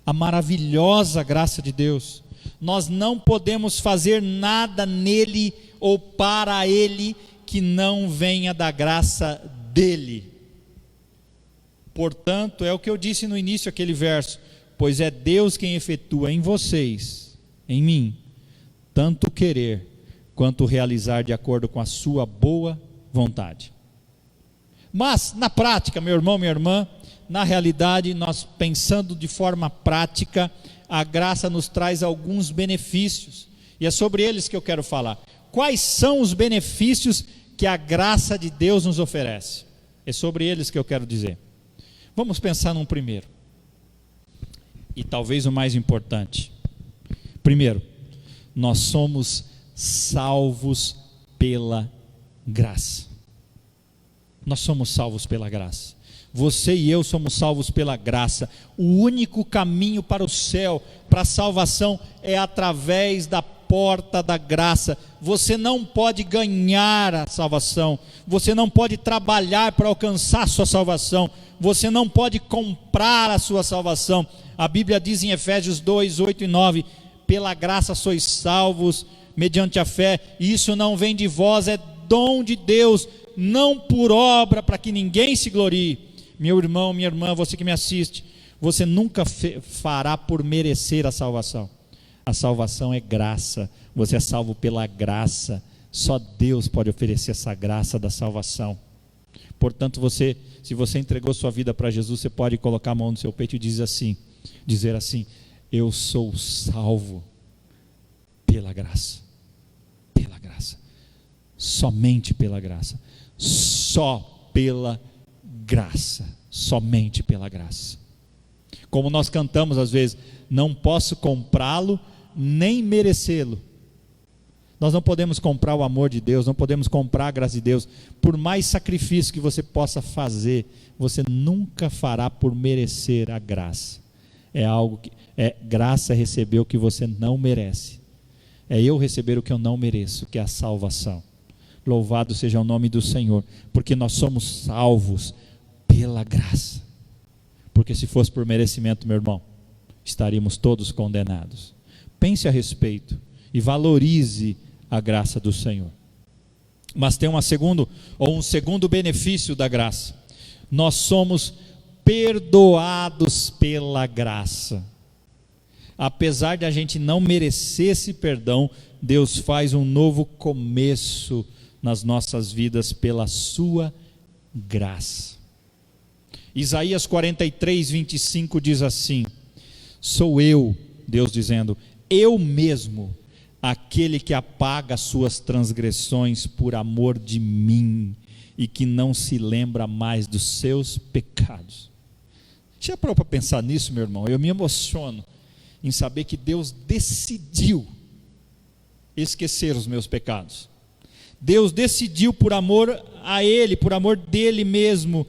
a maravilhosa graça de Deus. Nós não podemos fazer nada nele ou para ele que não venha da graça dele. Portanto, é o que eu disse no início aquele verso, pois é Deus quem efetua em vocês, em mim, tanto querer quanto realizar de acordo com a sua boa vontade. Mas na prática, meu irmão, minha irmã, na realidade, nós pensando de forma prática, a graça nos traz alguns benefícios, e é sobre eles que eu quero falar. Quais são os benefícios que a graça de Deus nos oferece? É sobre eles que eu quero dizer. Vamos pensar num primeiro, e talvez o mais importante. Primeiro, nós somos salvos pela graça. Nós somos salvos pela graça. Você e eu somos salvos pela graça. O único caminho para o céu, para a salvação, é através da porta da graça. Você não pode ganhar a salvação, você não pode trabalhar para alcançar a sua salvação, você não pode comprar a sua salvação. A Bíblia diz em Efésios 2, 8 e 9, pela graça sois salvos, mediante a fé, e isso não vem de vós, é dom de Deus, não por obra, para que ninguém se glorie. Meu irmão, minha irmã, você que me assiste, você nunca fará por merecer a salvação. A salvação é graça, você é salvo pela graça, só Deus pode oferecer essa graça da salvação. Portanto, se você entregou sua vida para Jesus, você pode colocar a mão no seu peito e dizer assim, eu sou salvo pela graça, somente pela graça, só pela graça, somente pela graça. Como nós cantamos às vezes, não posso comprá-lo, nem merecê-lo. Nós não podemos comprar o amor de Deus, não podemos comprar a graça de Deus. Por mais sacrifício que você possa fazer, você nunca fará por merecer a graça. Graça é receber o que você não merece. É eu receber o que eu não mereço, que é a salvação. Louvado seja o nome do Senhor, porque nós somos salvos pela graça. Porque se fosse por merecimento, meu irmão, estaríamos todos condenados. Pense a respeito e valorize a graça do Senhor. Mas tem um segundo benefício da graça. Nós somos perdoados pela graça. Apesar de a gente não merecer esse perdão, Deus faz um novo começo nas nossas vidas pela sua graça. Isaías 43, 25 diz assim, sou eu, Deus dizendo, eu mesmo, aquele que apaga as suas transgressões por amor de mim, e que não se lembra mais dos seus pecados. Já parou para pensar nisso, meu irmão? Eu me emociono em saber que Deus decidiu esquecer os meus pecados. Deus decidiu por amor a Ele, por amor dEle mesmo,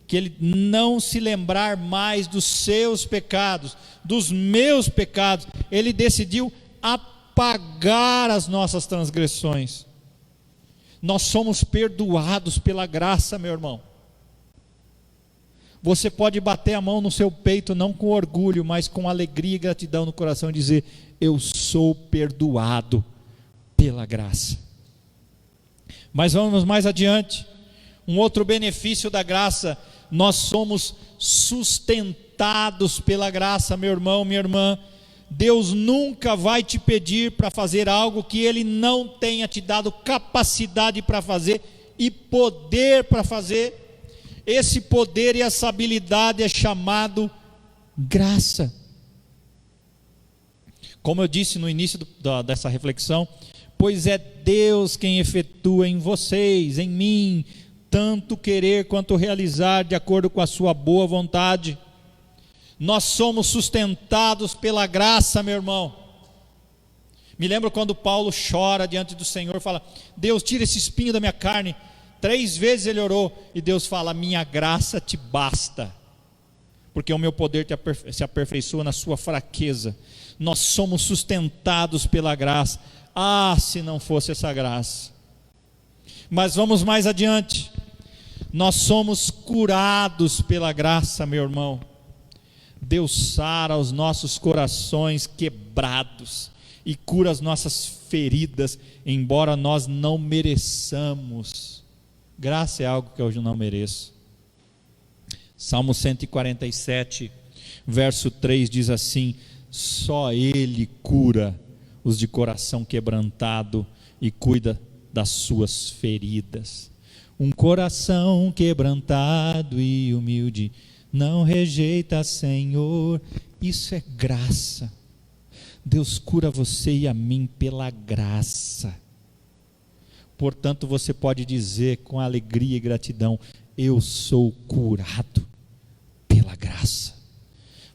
que Ele não se lembrar mais dos seus pecados, dos meus pecados. Ele decidiu apagar as nossas transgressões. Nós somos perdoados pela graça, meu irmão. Você pode bater a mão no seu peito, não com orgulho, mas com alegria e gratidão no coração, e dizer, eu sou perdoado pela graça. Mas vamos mais adiante. Um outro benefício da graça: nós somos sustentados pela graça, meu irmão, minha irmã. Deus nunca vai te pedir para fazer algo que Ele não tenha te dado capacidade para fazer e poder para fazer. Esse poder e essa habilidade é chamado graça. Como eu disse no início dessa reflexão, pois é Deus quem efetua em vocês, em mim, tanto querer quanto realizar de acordo com a sua boa vontade. Nós somos sustentados pela graça, meu irmão. Me lembro quando Paulo chora diante do Senhor, fala: Deus, tira esse espinho da minha carne. 3 vezes ele orou, e Deus fala: minha graça te basta, porque o meu poder se aperfeiçoa na sua fraqueza. Nós somos sustentados pela graça. Ah, se não fosse essa graça. Mas vamos mais adiante. Nós somos curados pela graça, meu irmão. Deus sara os nossos corações quebrados e cura as nossas feridas, embora nós não mereçamos. Graça é algo que eu não mereço. Salmo 147, verso 3 diz assim: só Ele cura os de coração quebrantado e cuida das suas feridas. Um coração quebrantado e humilde não rejeita, Senhor. Isso é graça. Deus cura você e a mim pela graça. Portanto, você pode dizer com alegria e gratidão: eu sou curado pela graça.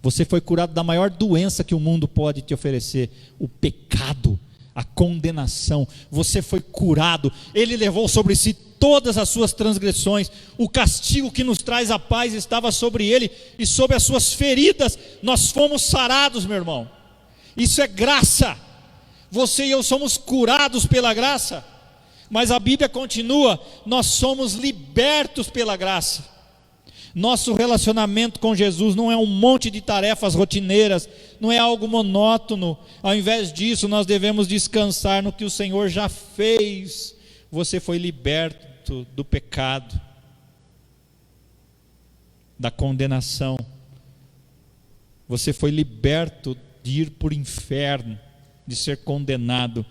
Você foi curado da maior doença que o mundo pode te oferecer: o pecado, a condenação. Você foi curado. Ele levou sobre si todas as suas transgressões. O castigo que nos traz a paz estava sobre ele, e sobre as suas feridas nós fomos sarados, meu irmão. Isso é graça. Você e eu somos curados pela graça. Mas a Bíblia continua: nós somos libertos pela graça. Nosso relacionamento com Jesus não é um monte de tarefas rotineiras, não é algo monótono. Ao invés disso, nós devemos descansar no que o Senhor já fez. Você foi liberto do pecado, da condenação. Você foi liberto de ir para o inferno, de ser condenado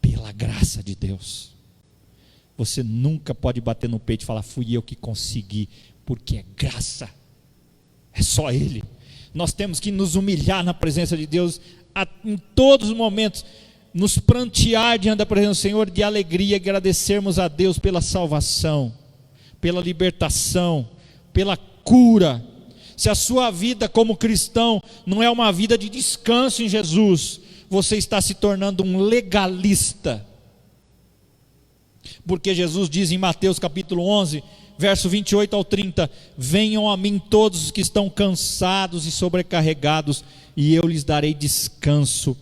pela graça de Deus. Você nunca pode bater no peito e falar: fui eu que consegui, porque é graça, é só Ele. Nós temos que nos humilhar na presença de Deus, em todos os momentos, nos prantear diante da presença do Senhor de alegria, agradecermos a Deus pela salvação, pela libertação, pela cura. Se a sua vida como cristão não é uma vida de descanso em Jesus, você está se tornando um legalista. Porque Jesus diz em Mateus capítulo 11, verso 28 ao 30, venham a mim todos os que estão cansados e sobrecarregados, e eu lhes darei descanso.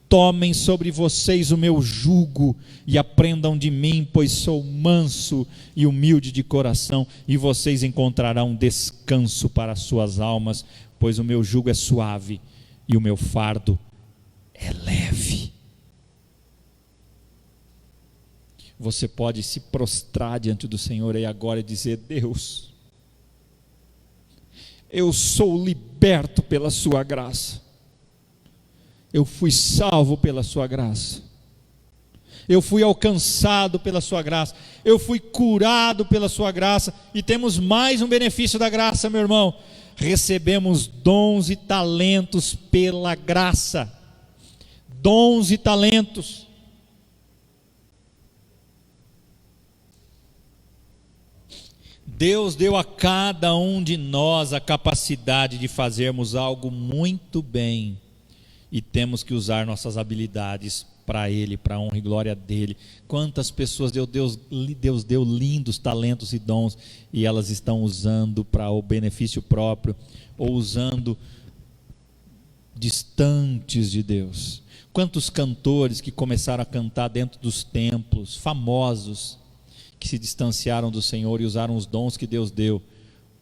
Tomem sobre vocês o meu jugo e aprendam de mim, pois sou manso e humilde de coração, e vocês encontrarão descanso para as suas almas, pois o meu jugo é suave e o meu fardo é leve. Você pode se prostrar diante do Senhor aí agora e dizer: Deus, eu sou liberto pela sua graça, eu fui salvo pela sua graça, eu fui alcançado pela sua graça, eu fui curado pela sua graça. E temos mais um benefício da graça, meu irmão: recebemos dons e talentos pela graça. Dons e talentos. Deus deu a cada um de nós a capacidade de fazermos algo muito bem, e temos que usar nossas habilidades para Ele, para a honra e glória dEle. Quantas pessoas Deus deu lindos talentos e dons, e elas estão usando para o benefício próprio, ou usando distantes de Deus. Quantos cantores que começaram a cantar dentro dos templos, famosos, que se distanciaram do Senhor e usaram os dons que Deus deu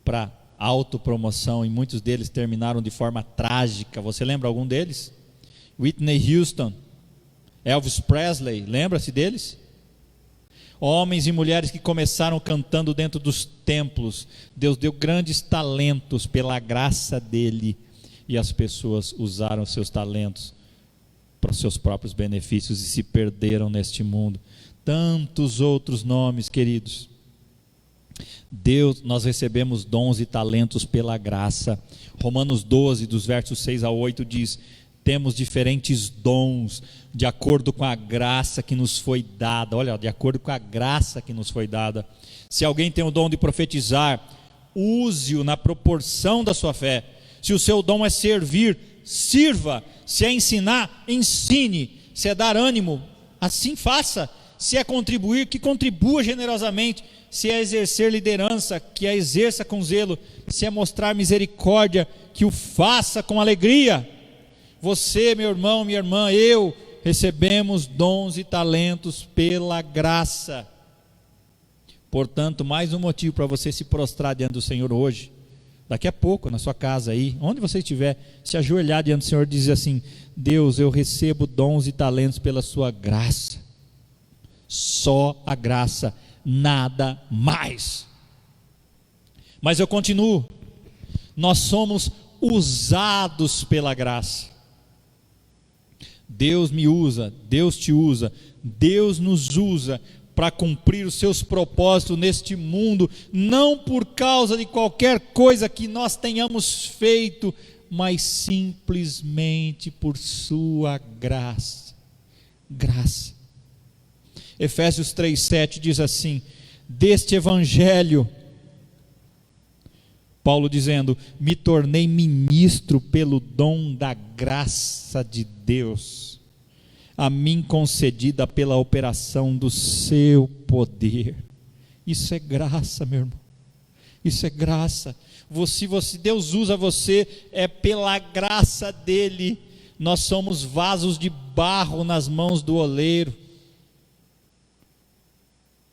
para autopromoção, e muitos deles terminaram de forma trágica. Você lembra algum deles? Whitney Houston, Elvis Presley, lembra-se deles? Homens e mulheres que começaram cantando dentro dos templos. Deus deu grandes talentos pela graça dele, e as pessoas usaram seus talentos para os seus próprios benefícios e se perderam neste mundo. Tantos outros nomes, queridos. Deus, nós recebemos dons e talentos pela graça. Romanos 12, dos versos 6 a 8 diz: temos diferentes dons de acordo com a graça que nos foi dada. Olha, de acordo com a graça que nos foi dada. Se alguém tem o dom de profetizar, use-o na proporção da sua fé. Se o seu dom é servir, sirva. Se é ensinar, ensine. Se é dar ânimo, assim faça. Se é contribuir, que contribua generosamente. Se é exercer liderança, que a exerça com zelo. Se é mostrar misericórdia, que o faça com alegria. Você, meu irmão, minha irmã, eu, recebemos dons e talentos pela graça. Portanto, mais um motivo para você se prostrar diante do Senhor hoje. Daqui a pouco, na sua casa aí, onde você estiver, se ajoelhar diante do Senhor e dizer assim: Deus, eu recebo dons e talentos pela sua graça. Só a graça, nada mais. Mas eu continuo. Nós somos usados pela graça. Deus me usa, Deus te usa, Deus nos usa para cumprir os seus propósitos neste mundo, não por causa de qualquer coisa que nós tenhamos feito, mas simplesmente por sua graça. Graça. Efésios 3,7 diz assim: deste evangelho, Paulo dizendo, me tornei ministro pelo dom da graça de Deus, a mim concedida pela operação do seu poder. Isso é graça, meu irmão. Isso é graça. Deus usa você, é pela graça dele. Nós somos vasos de barro nas mãos do oleiro.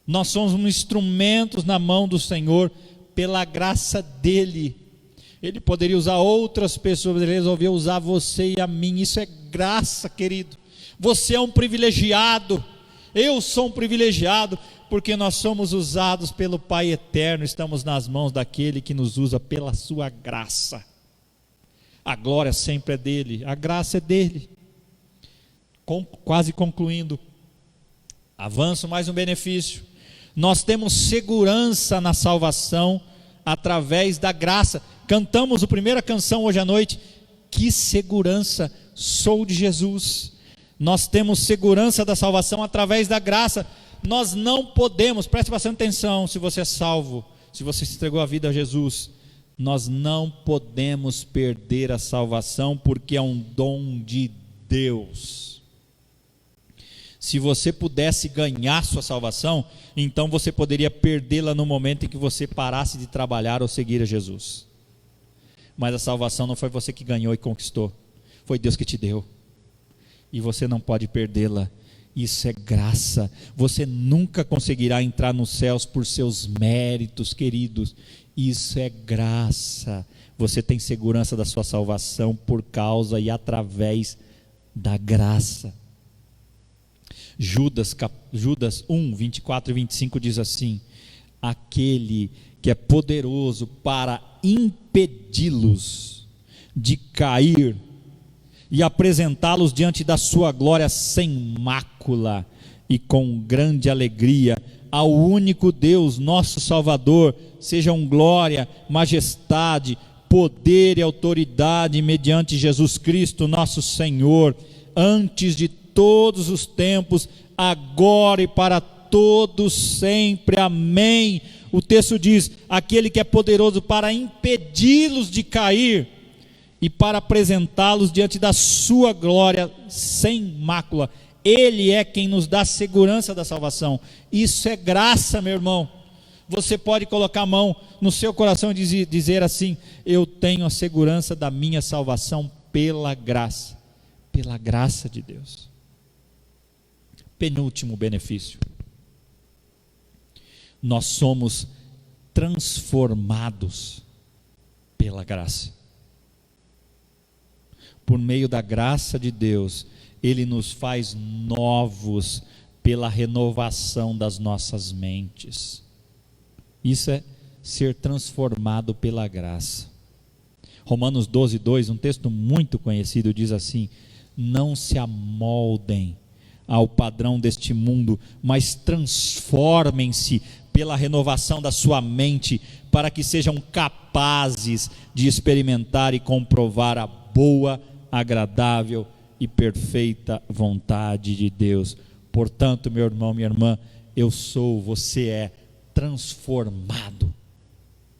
Nós somos instrumentos na mão do Senhor, pela graça dele. Ele poderia usar outras pessoas, ele resolveu usar você e a mim. Isso é graça, querido. Você é um privilegiado, eu sou um privilegiado, porque nós somos usados pelo Pai eterno, estamos nas mãos daquele que nos usa pela sua graça. A glória sempre é dele, a graça é dele. Quase concluindo, avanço mais um benefício. Nós temos segurança na salvação através da graça. Cantamos a primeira canção hoje à noite. Que segurança, sou de Jesus. Nós temos segurança da salvação através da graça. Nós não podemos, preste bastante atenção, se você é salvo, se você se entregou a vida a Jesus, nós não podemos perder a salvação, porque é um dom de Deus. Se você pudesse ganhar sua salvação, então você poderia perdê-la no momento em que você parasse de trabalhar ou seguir a Jesus. Mas a salvação não foi você que ganhou e conquistou, foi Deus que te deu, e você não pode perdê-la. Isso é graça. Você nunca conseguirá entrar nos céus por seus méritos, queridos. Isso é graça. Você tem segurança da sua salvação por causa e através da graça. Judas 1, 24 e 25 diz assim: aquele que é poderoso para impedi-los de cair e apresentá-los diante da sua glória sem mácula e com grande alegria, ao único Deus, nosso Salvador, sejam glória, majestade, poder e autoridade mediante Jesus Cristo, nosso Senhor, antes de todos os tempos, agora e para todos sempre, amém. O texto diz: aquele que é poderoso para impedi-los de cair e para apresentá-los diante da sua glória sem mácula. Ele é quem nos dá segurança da salvação. Isso é graça, meu irmão. Você pode colocar a mão no seu coração e dizer assim: eu tenho a segurança da minha salvação pela graça de Deus. Penúltimo benefício: nós somos transformados pela graça. Por meio da graça de Deus, Ele nos faz novos pela renovação das nossas mentes. Isso é ser transformado pela graça. Romanos 12:2, um texto muito conhecido, diz assim: não se amoldem ao padrão deste mundo, mas transformem-se pela renovação da sua mente, para que sejam capazes de experimentar e comprovar a boa, agradável e perfeita vontade de Deus. Portanto, meu irmão, minha irmã, você é transformado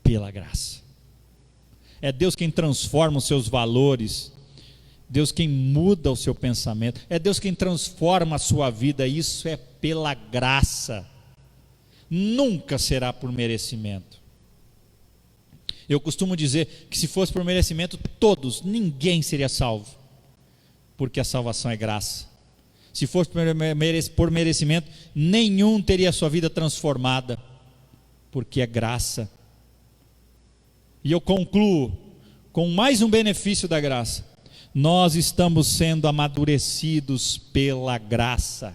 pela graça. É Deus quem transforma os seus valores, Deus quem muda o seu pensamento, é Deus quem transforma a sua vida. Isso é pela graça, nunca será por merecimento. Eu costumo dizer que se fosse por merecimento, ninguém seria salvo, porque a salvação é graça. Se fosse por merecimento, nenhum teria a sua vida transformada, porque é graça. E eu concluo com mais um benefício da graça: nós estamos sendo amadurecidos pela graça.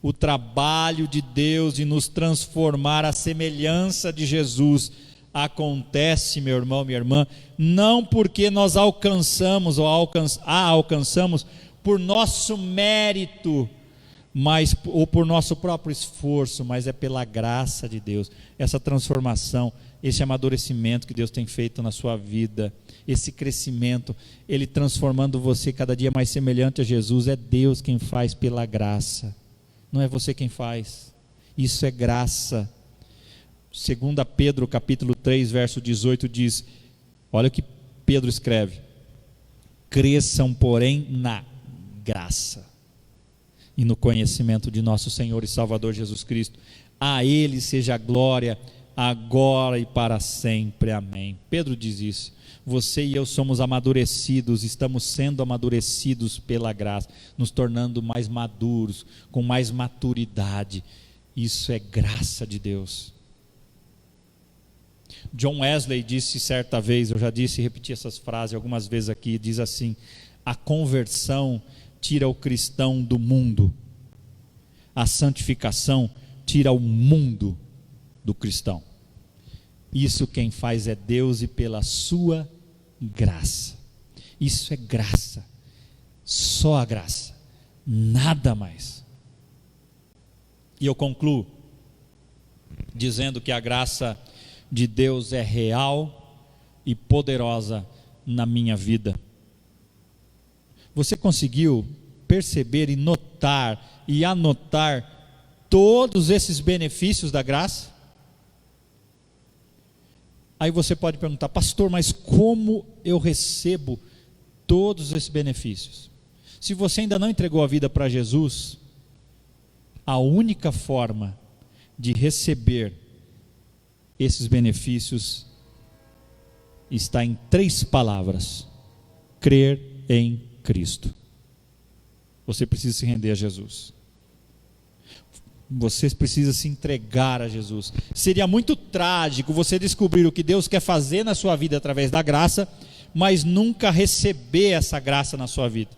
O trabalho de Deus de nos transformar à semelhança de Jesus acontece, meu irmão, minha irmã, não porque nós alcançamos por nosso mérito, ou por nosso próprio esforço, mas é pela graça de Deus. Essa transformação, esse amadurecimento que Deus tem feito na sua vida, esse crescimento, Ele transformando você cada dia mais semelhante a Jesus, é Deus quem faz pela graça, não é você quem faz. Isso é graça. 2 Pedro capítulo 3 verso 18 diz, olha o que Pedro escreve: cresçam porém na graça e no conhecimento de nosso Senhor e Salvador Jesus Cristo. A Ele seja a glória agora e para sempre, amém. Pedro diz isso. Você e eu somos amadurecidos, estamos sendo amadurecidos pela graça, nos tornando mais maduros, com mais maturidade. Isso é graça de Deus. John Wesley disse certa vez, eu já disse e repeti essas frases algumas vezes aqui, diz assim: a conversão tira o cristão do mundo, a santificação tira o mundo do cristão. Isso quem faz é Deus e pela sua graça. Isso é graça, só a graça, nada mais. E eu concluo dizendo que a graça de Deus é real e poderosa na minha vida. Você conseguiu perceber e notar e anotar todos esses benefícios da graça? Aí você pode perguntar: pastor, mas como eu recebo todos esses benefícios? Se você ainda não entregou a vida para Jesus, a única forma de receber esses benefícios está em 3 palavras: crer em Cristo. Você precisa se render a Jesus. Você precisa se entregar a Jesus. Seria muito trágico você descobrir o que Deus quer fazer na sua vida através da graça, mas nunca receber essa graça na sua vida.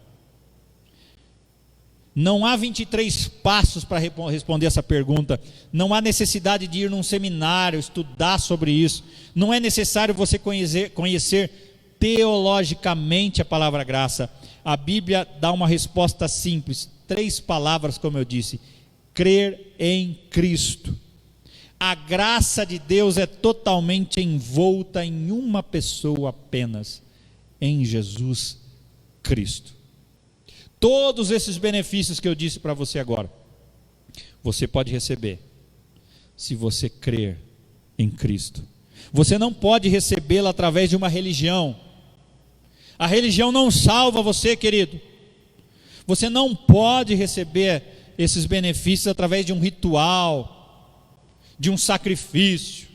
Não há 23 passos para responder essa pergunta. Não há necessidade de ir num seminário, estudar sobre isso. Não é necessário você conhecer teologicamente a palavra graça. A Bíblia dá uma resposta simples, 3 palavras, como eu disse: crer em Cristo. A graça de Deus é totalmente envolta em uma pessoa apenas, em Jesus Cristo. Todos esses benefícios que eu disse para você agora, você pode receber se você crer em Cristo. Você não pode recebê-lo através de uma religião. A religião não salva você, querido. Você não pode receber esses benefícios através de um ritual, de um sacrifício,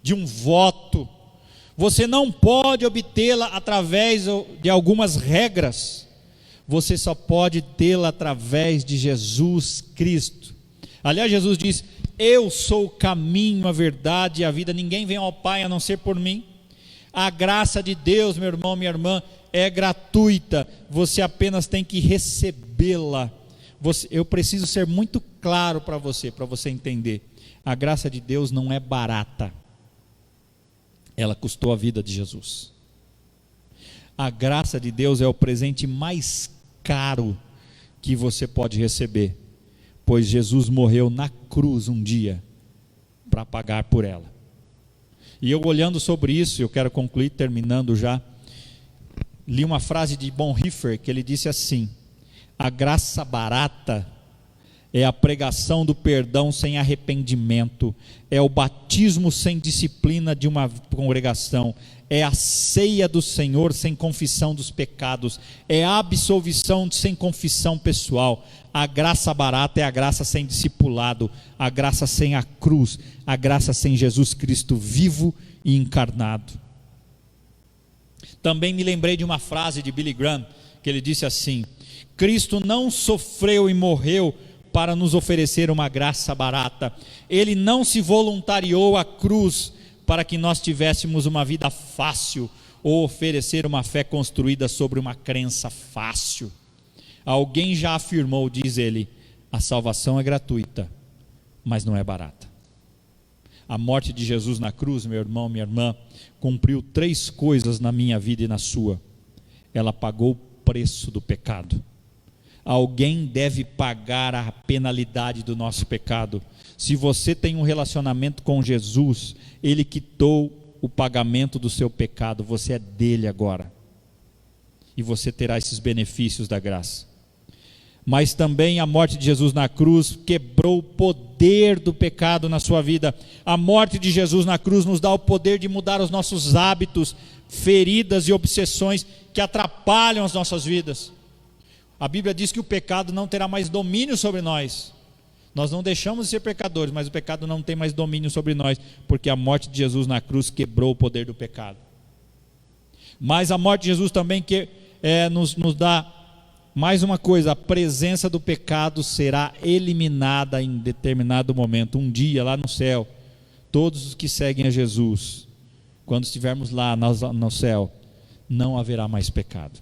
de um voto. Você não pode obtê-la através de algumas regras. Você só pode tê-la através de Jesus Cristo. Aliás, Jesus diz: eu sou o caminho, a verdade e a vida. Ninguém vem ao Pai a não ser por mim. A graça de Deus, meu irmão, minha irmã, é gratuita, você apenas tem que recebê-la. Eu preciso ser muito claro para você entender. A graça de Deus não é barata, ela custou a vida de Jesus. A graça de Deus é o presente mais caro que você pode receber, pois Jesus morreu na cruz um dia para pagar por ela. E eu olhando sobre isso, eu quero concluir terminando já, li uma frase de Bonhoeffer que ele disse assim: a graça barata é a pregação do perdão sem arrependimento, é o batismo sem disciplina de uma congregação, é a ceia do Senhor sem confissão dos pecados, é a absolvição sem confissão pessoal. A graça barata é a graça sem discipulado, a graça sem a cruz, a graça sem Jesus Cristo vivo e encarnado. Também me lembrei de uma frase de Billy Graham, que ele disse assim: Cristo não sofreu e morreu para nos oferecer uma graça barata, Ele não se voluntariou à cruz para que nós tivéssemos uma vida fácil, ou oferecer uma fé construída sobre uma crença fácil. Alguém já afirmou, diz ele, a salvação é gratuita, mas não é barata. A morte de Jesus na cruz, meu irmão, minha irmã, cumpriu 3 coisas na minha vida e na sua. Ela pagou o preço do pecado. Alguém deve pagar a penalidade do nosso pecado. Se você tem um relacionamento com Jesus, Ele quitou o pagamento do seu pecado, você é dele agora, e você terá esses benefícios da graça. Mas também a morte de Jesus na cruz quebrou o poder do pecado na sua vida. A morte de Jesus na cruz nos dá o poder de mudar os nossos hábitos, feridas e obsessões que atrapalham as nossas vidas. A Bíblia diz que o pecado não terá mais domínio sobre nós. Nós não deixamos de ser pecadores, mas o pecado não tem mais domínio sobre nós, porque a morte de Jesus na cruz quebrou o poder do pecado. Mas a morte de Jesus também nos dá mais uma coisa: a presença do pecado será eliminada em determinado momento. Um dia lá no céu, todos os que seguem a Jesus, quando estivermos lá no céu, não haverá mais pecado.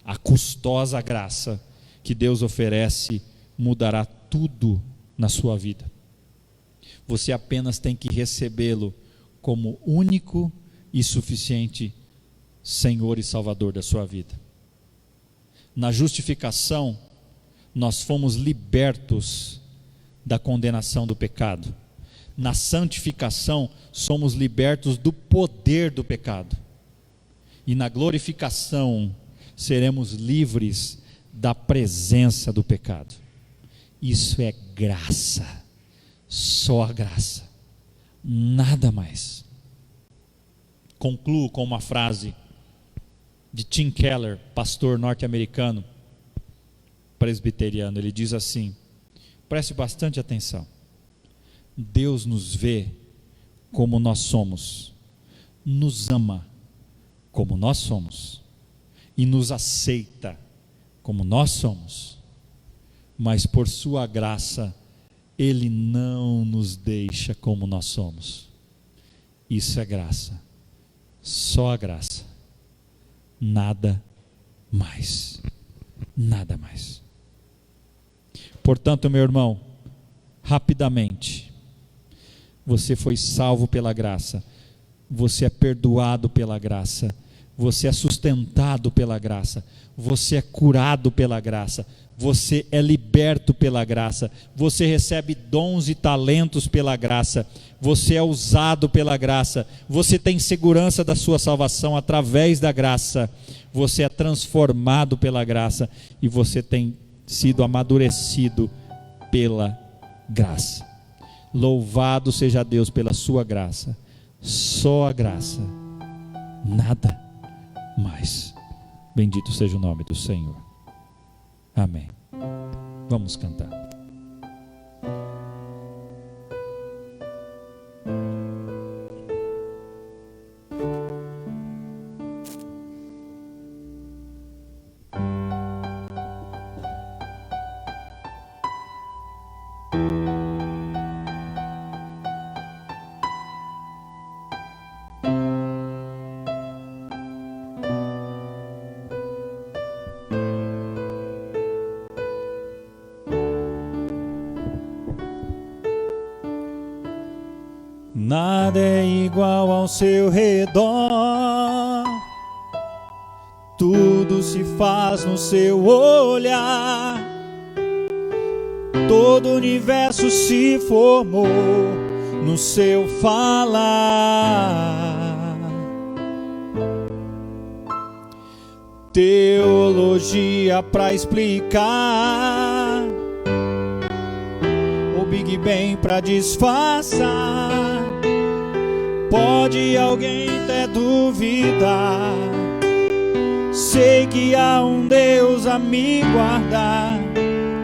A custosa graça que Deus oferece mudará tudo na sua vida. Você apenas tem que recebê-lo como único e suficiente Senhor e Salvador da sua vida. Na justificação, nós fomos libertos da condenação do pecado. Na santificação, somos libertos do poder do pecado. E na glorificação, seremos livres da presença do pecado. Isso é graça, só a graça, nada mais. Concluo com uma frase de Tim Keller, pastor norte-americano, presbiteriano. Ele diz assim, preste bastante atenção: Deus nos vê como nós somos, nos ama como nós somos, e nos aceita como nós somos, mas por sua graça Ele não nos deixa como nós somos. Isso é graça, só a graça, nada mais, nada mais. Portanto, meu irmão, rapidamente, você foi salvo pela graça, você é perdoado pela graça, você é sustentado pela graça, você é curado pela graça, você é liberto pela graça, você recebe dons e talentos pela graça, você é usado pela graça, você tem segurança da sua salvação através da graça, você é transformado pela graça e você tem sido amadurecido pela graça. Louvado seja Deus pela sua graça, só a graça, nada mais. Bendito seja o nome do Senhor. Amém. Vamos cantar. Nada é igual ao seu redor, tudo se faz no seu olhar, todo o universo se formou no seu falar. Teologia pra explicar, o Big Bang pra disfarçar. Pode alguém até duvidar, sei que há um Deus a me guardar.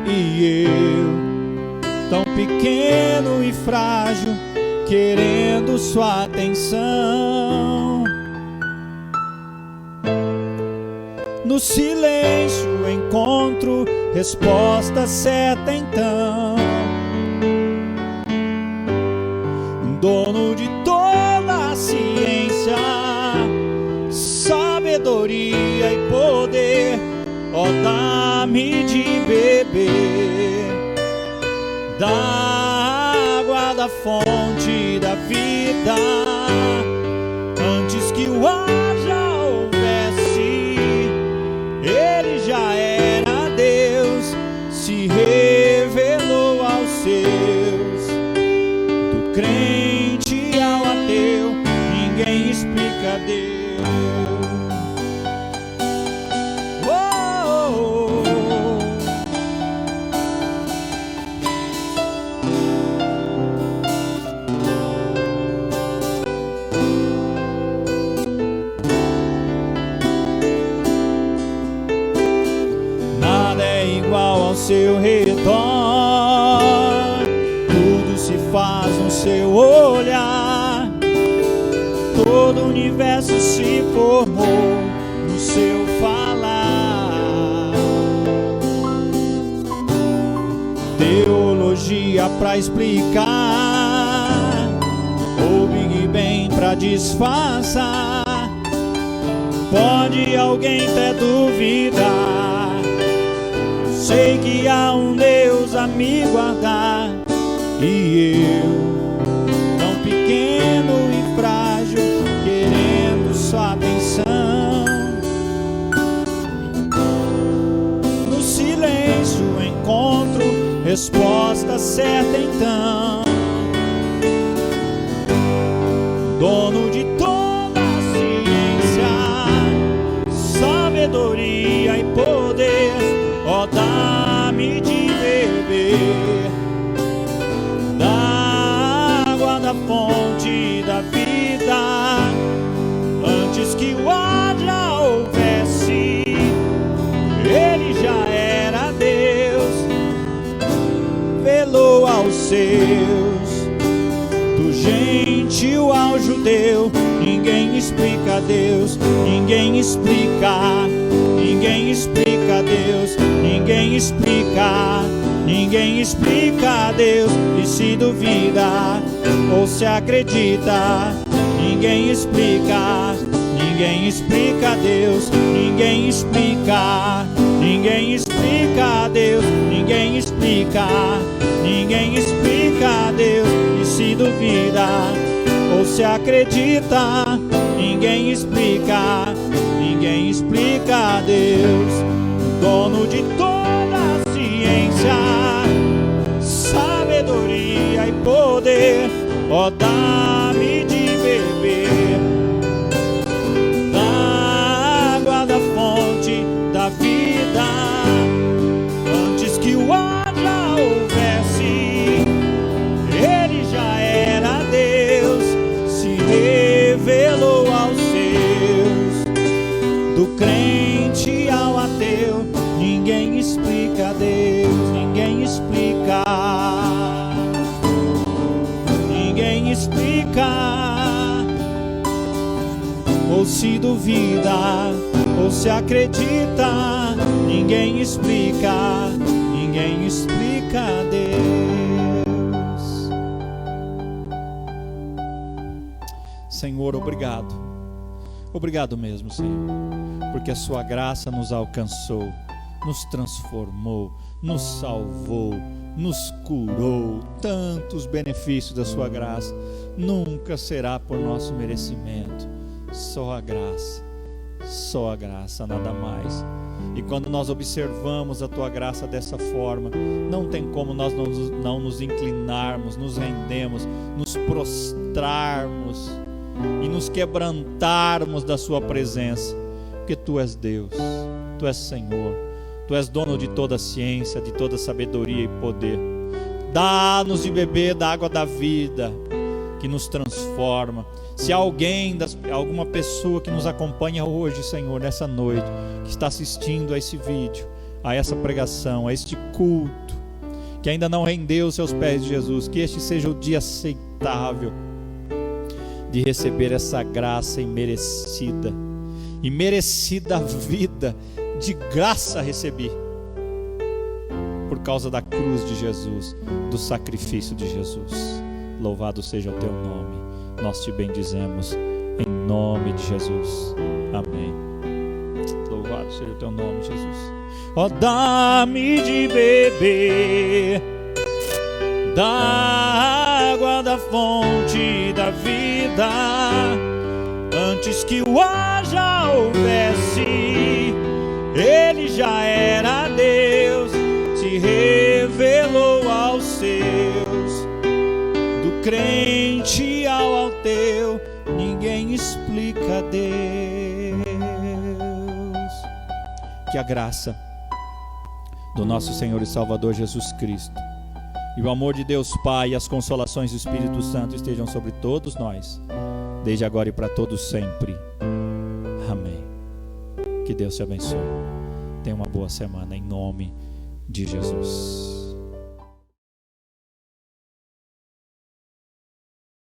E eu, tão pequeno e frágil, querendo sua atenção. No silêncio encontro resposta certa então. Dono de toda a ciência, sabedoria e poder, ó, dá-me de beber da água da fonte da vida, antes que o ar já houvesse, ele já era Deus, se revelou aos seus. Do crente ao ateu, ninguém explica Deus. Seu redor, tudo se faz no seu olhar, todo o universo se formou no seu falar. Teologia pra explicar, ou Big Bang pra disfarçar. Pode alguém até duvidar, sei que há um Deus a me guardar. E eu, tão pequeno e frágil, querendo sua atenção. No silêncio encontro resposta certa então. Dono de toda a ciência, sabedoria e poder, ó, dá-me de beber da água da fonte da vida, antes que o ar já houvesse, ele já era Deus, velou aos seus. Do gentil ao judeu, ninguém explica Deus, ninguém explica. Ninguém explica Deus, ninguém explica, ninguém explica Deus. E se duvida ou se acredita, ninguém explica, ninguém explica Deus, ninguém explica, ninguém explica Deus, ninguém explica, ninguém explica Deus. E se duvida ou se acredita, ninguém explica, ninguém explica Deus, dono de toda a ciência, sabedoria e poder, ó, dá-me de beber da água da fonte da vida, antes que o ar já houvesse, ele já era Deus, se revelou aos seus. Do crente ao ateu, ninguém explica Deus, ninguém explica, ninguém explica. Ou se duvida, ou se acredita, ninguém explica, ninguém explica Deus. Senhor, obrigado. Obrigado mesmo, Senhor, porque a sua graça nos alcançou, nos transformou, nos salvou, nos curou. Tantos benefícios da sua graça. nunca será por nosso merecimento, só a graça, nada mais. E quando nós observamos a tua graça dessa forma, não tem como nós não nos inclinarmos, nos rendermos, nos prostrarmos e nos quebrantarmos da sua presença, porque tu és Deus, tu és Senhor, tu és dono de toda a ciência, de toda a sabedoria e poder. Dá-nos de beber da água da vida, que nos transforma. Se alguma pessoa que nos acompanha hoje, Senhor, nessa noite, que está assistindo a esse vídeo, a essa pregação, a este culto, que ainda não rendeu os seus pés de Jesus, que este seja o dia aceitável de receber essa graça imerecida, e merecida vida, de graça recebi, por causa da cruz de Jesus, do sacrifício de Jesus. Louvado seja o teu nome, nós te bendizemos em nome de Jesus, amém. Louvado seja o teu nome, Jesus. Ó, dá-me de beber da água da fonte da vida, antes que o ar já houvesse, ele já era Deus, se revelou aos seus. Do crente ao ateu, ninguém explica Deus. Que a graça do nosso Senhor e Salvador Jesus Cristo, e o amor de Deus Pai, e as consolações do Espírito Santo estejam sobre todos nós, desde agora e para todos sempre. Amém. Que Deus te abençoe. Tenha uma boa semana em nome de Jesus.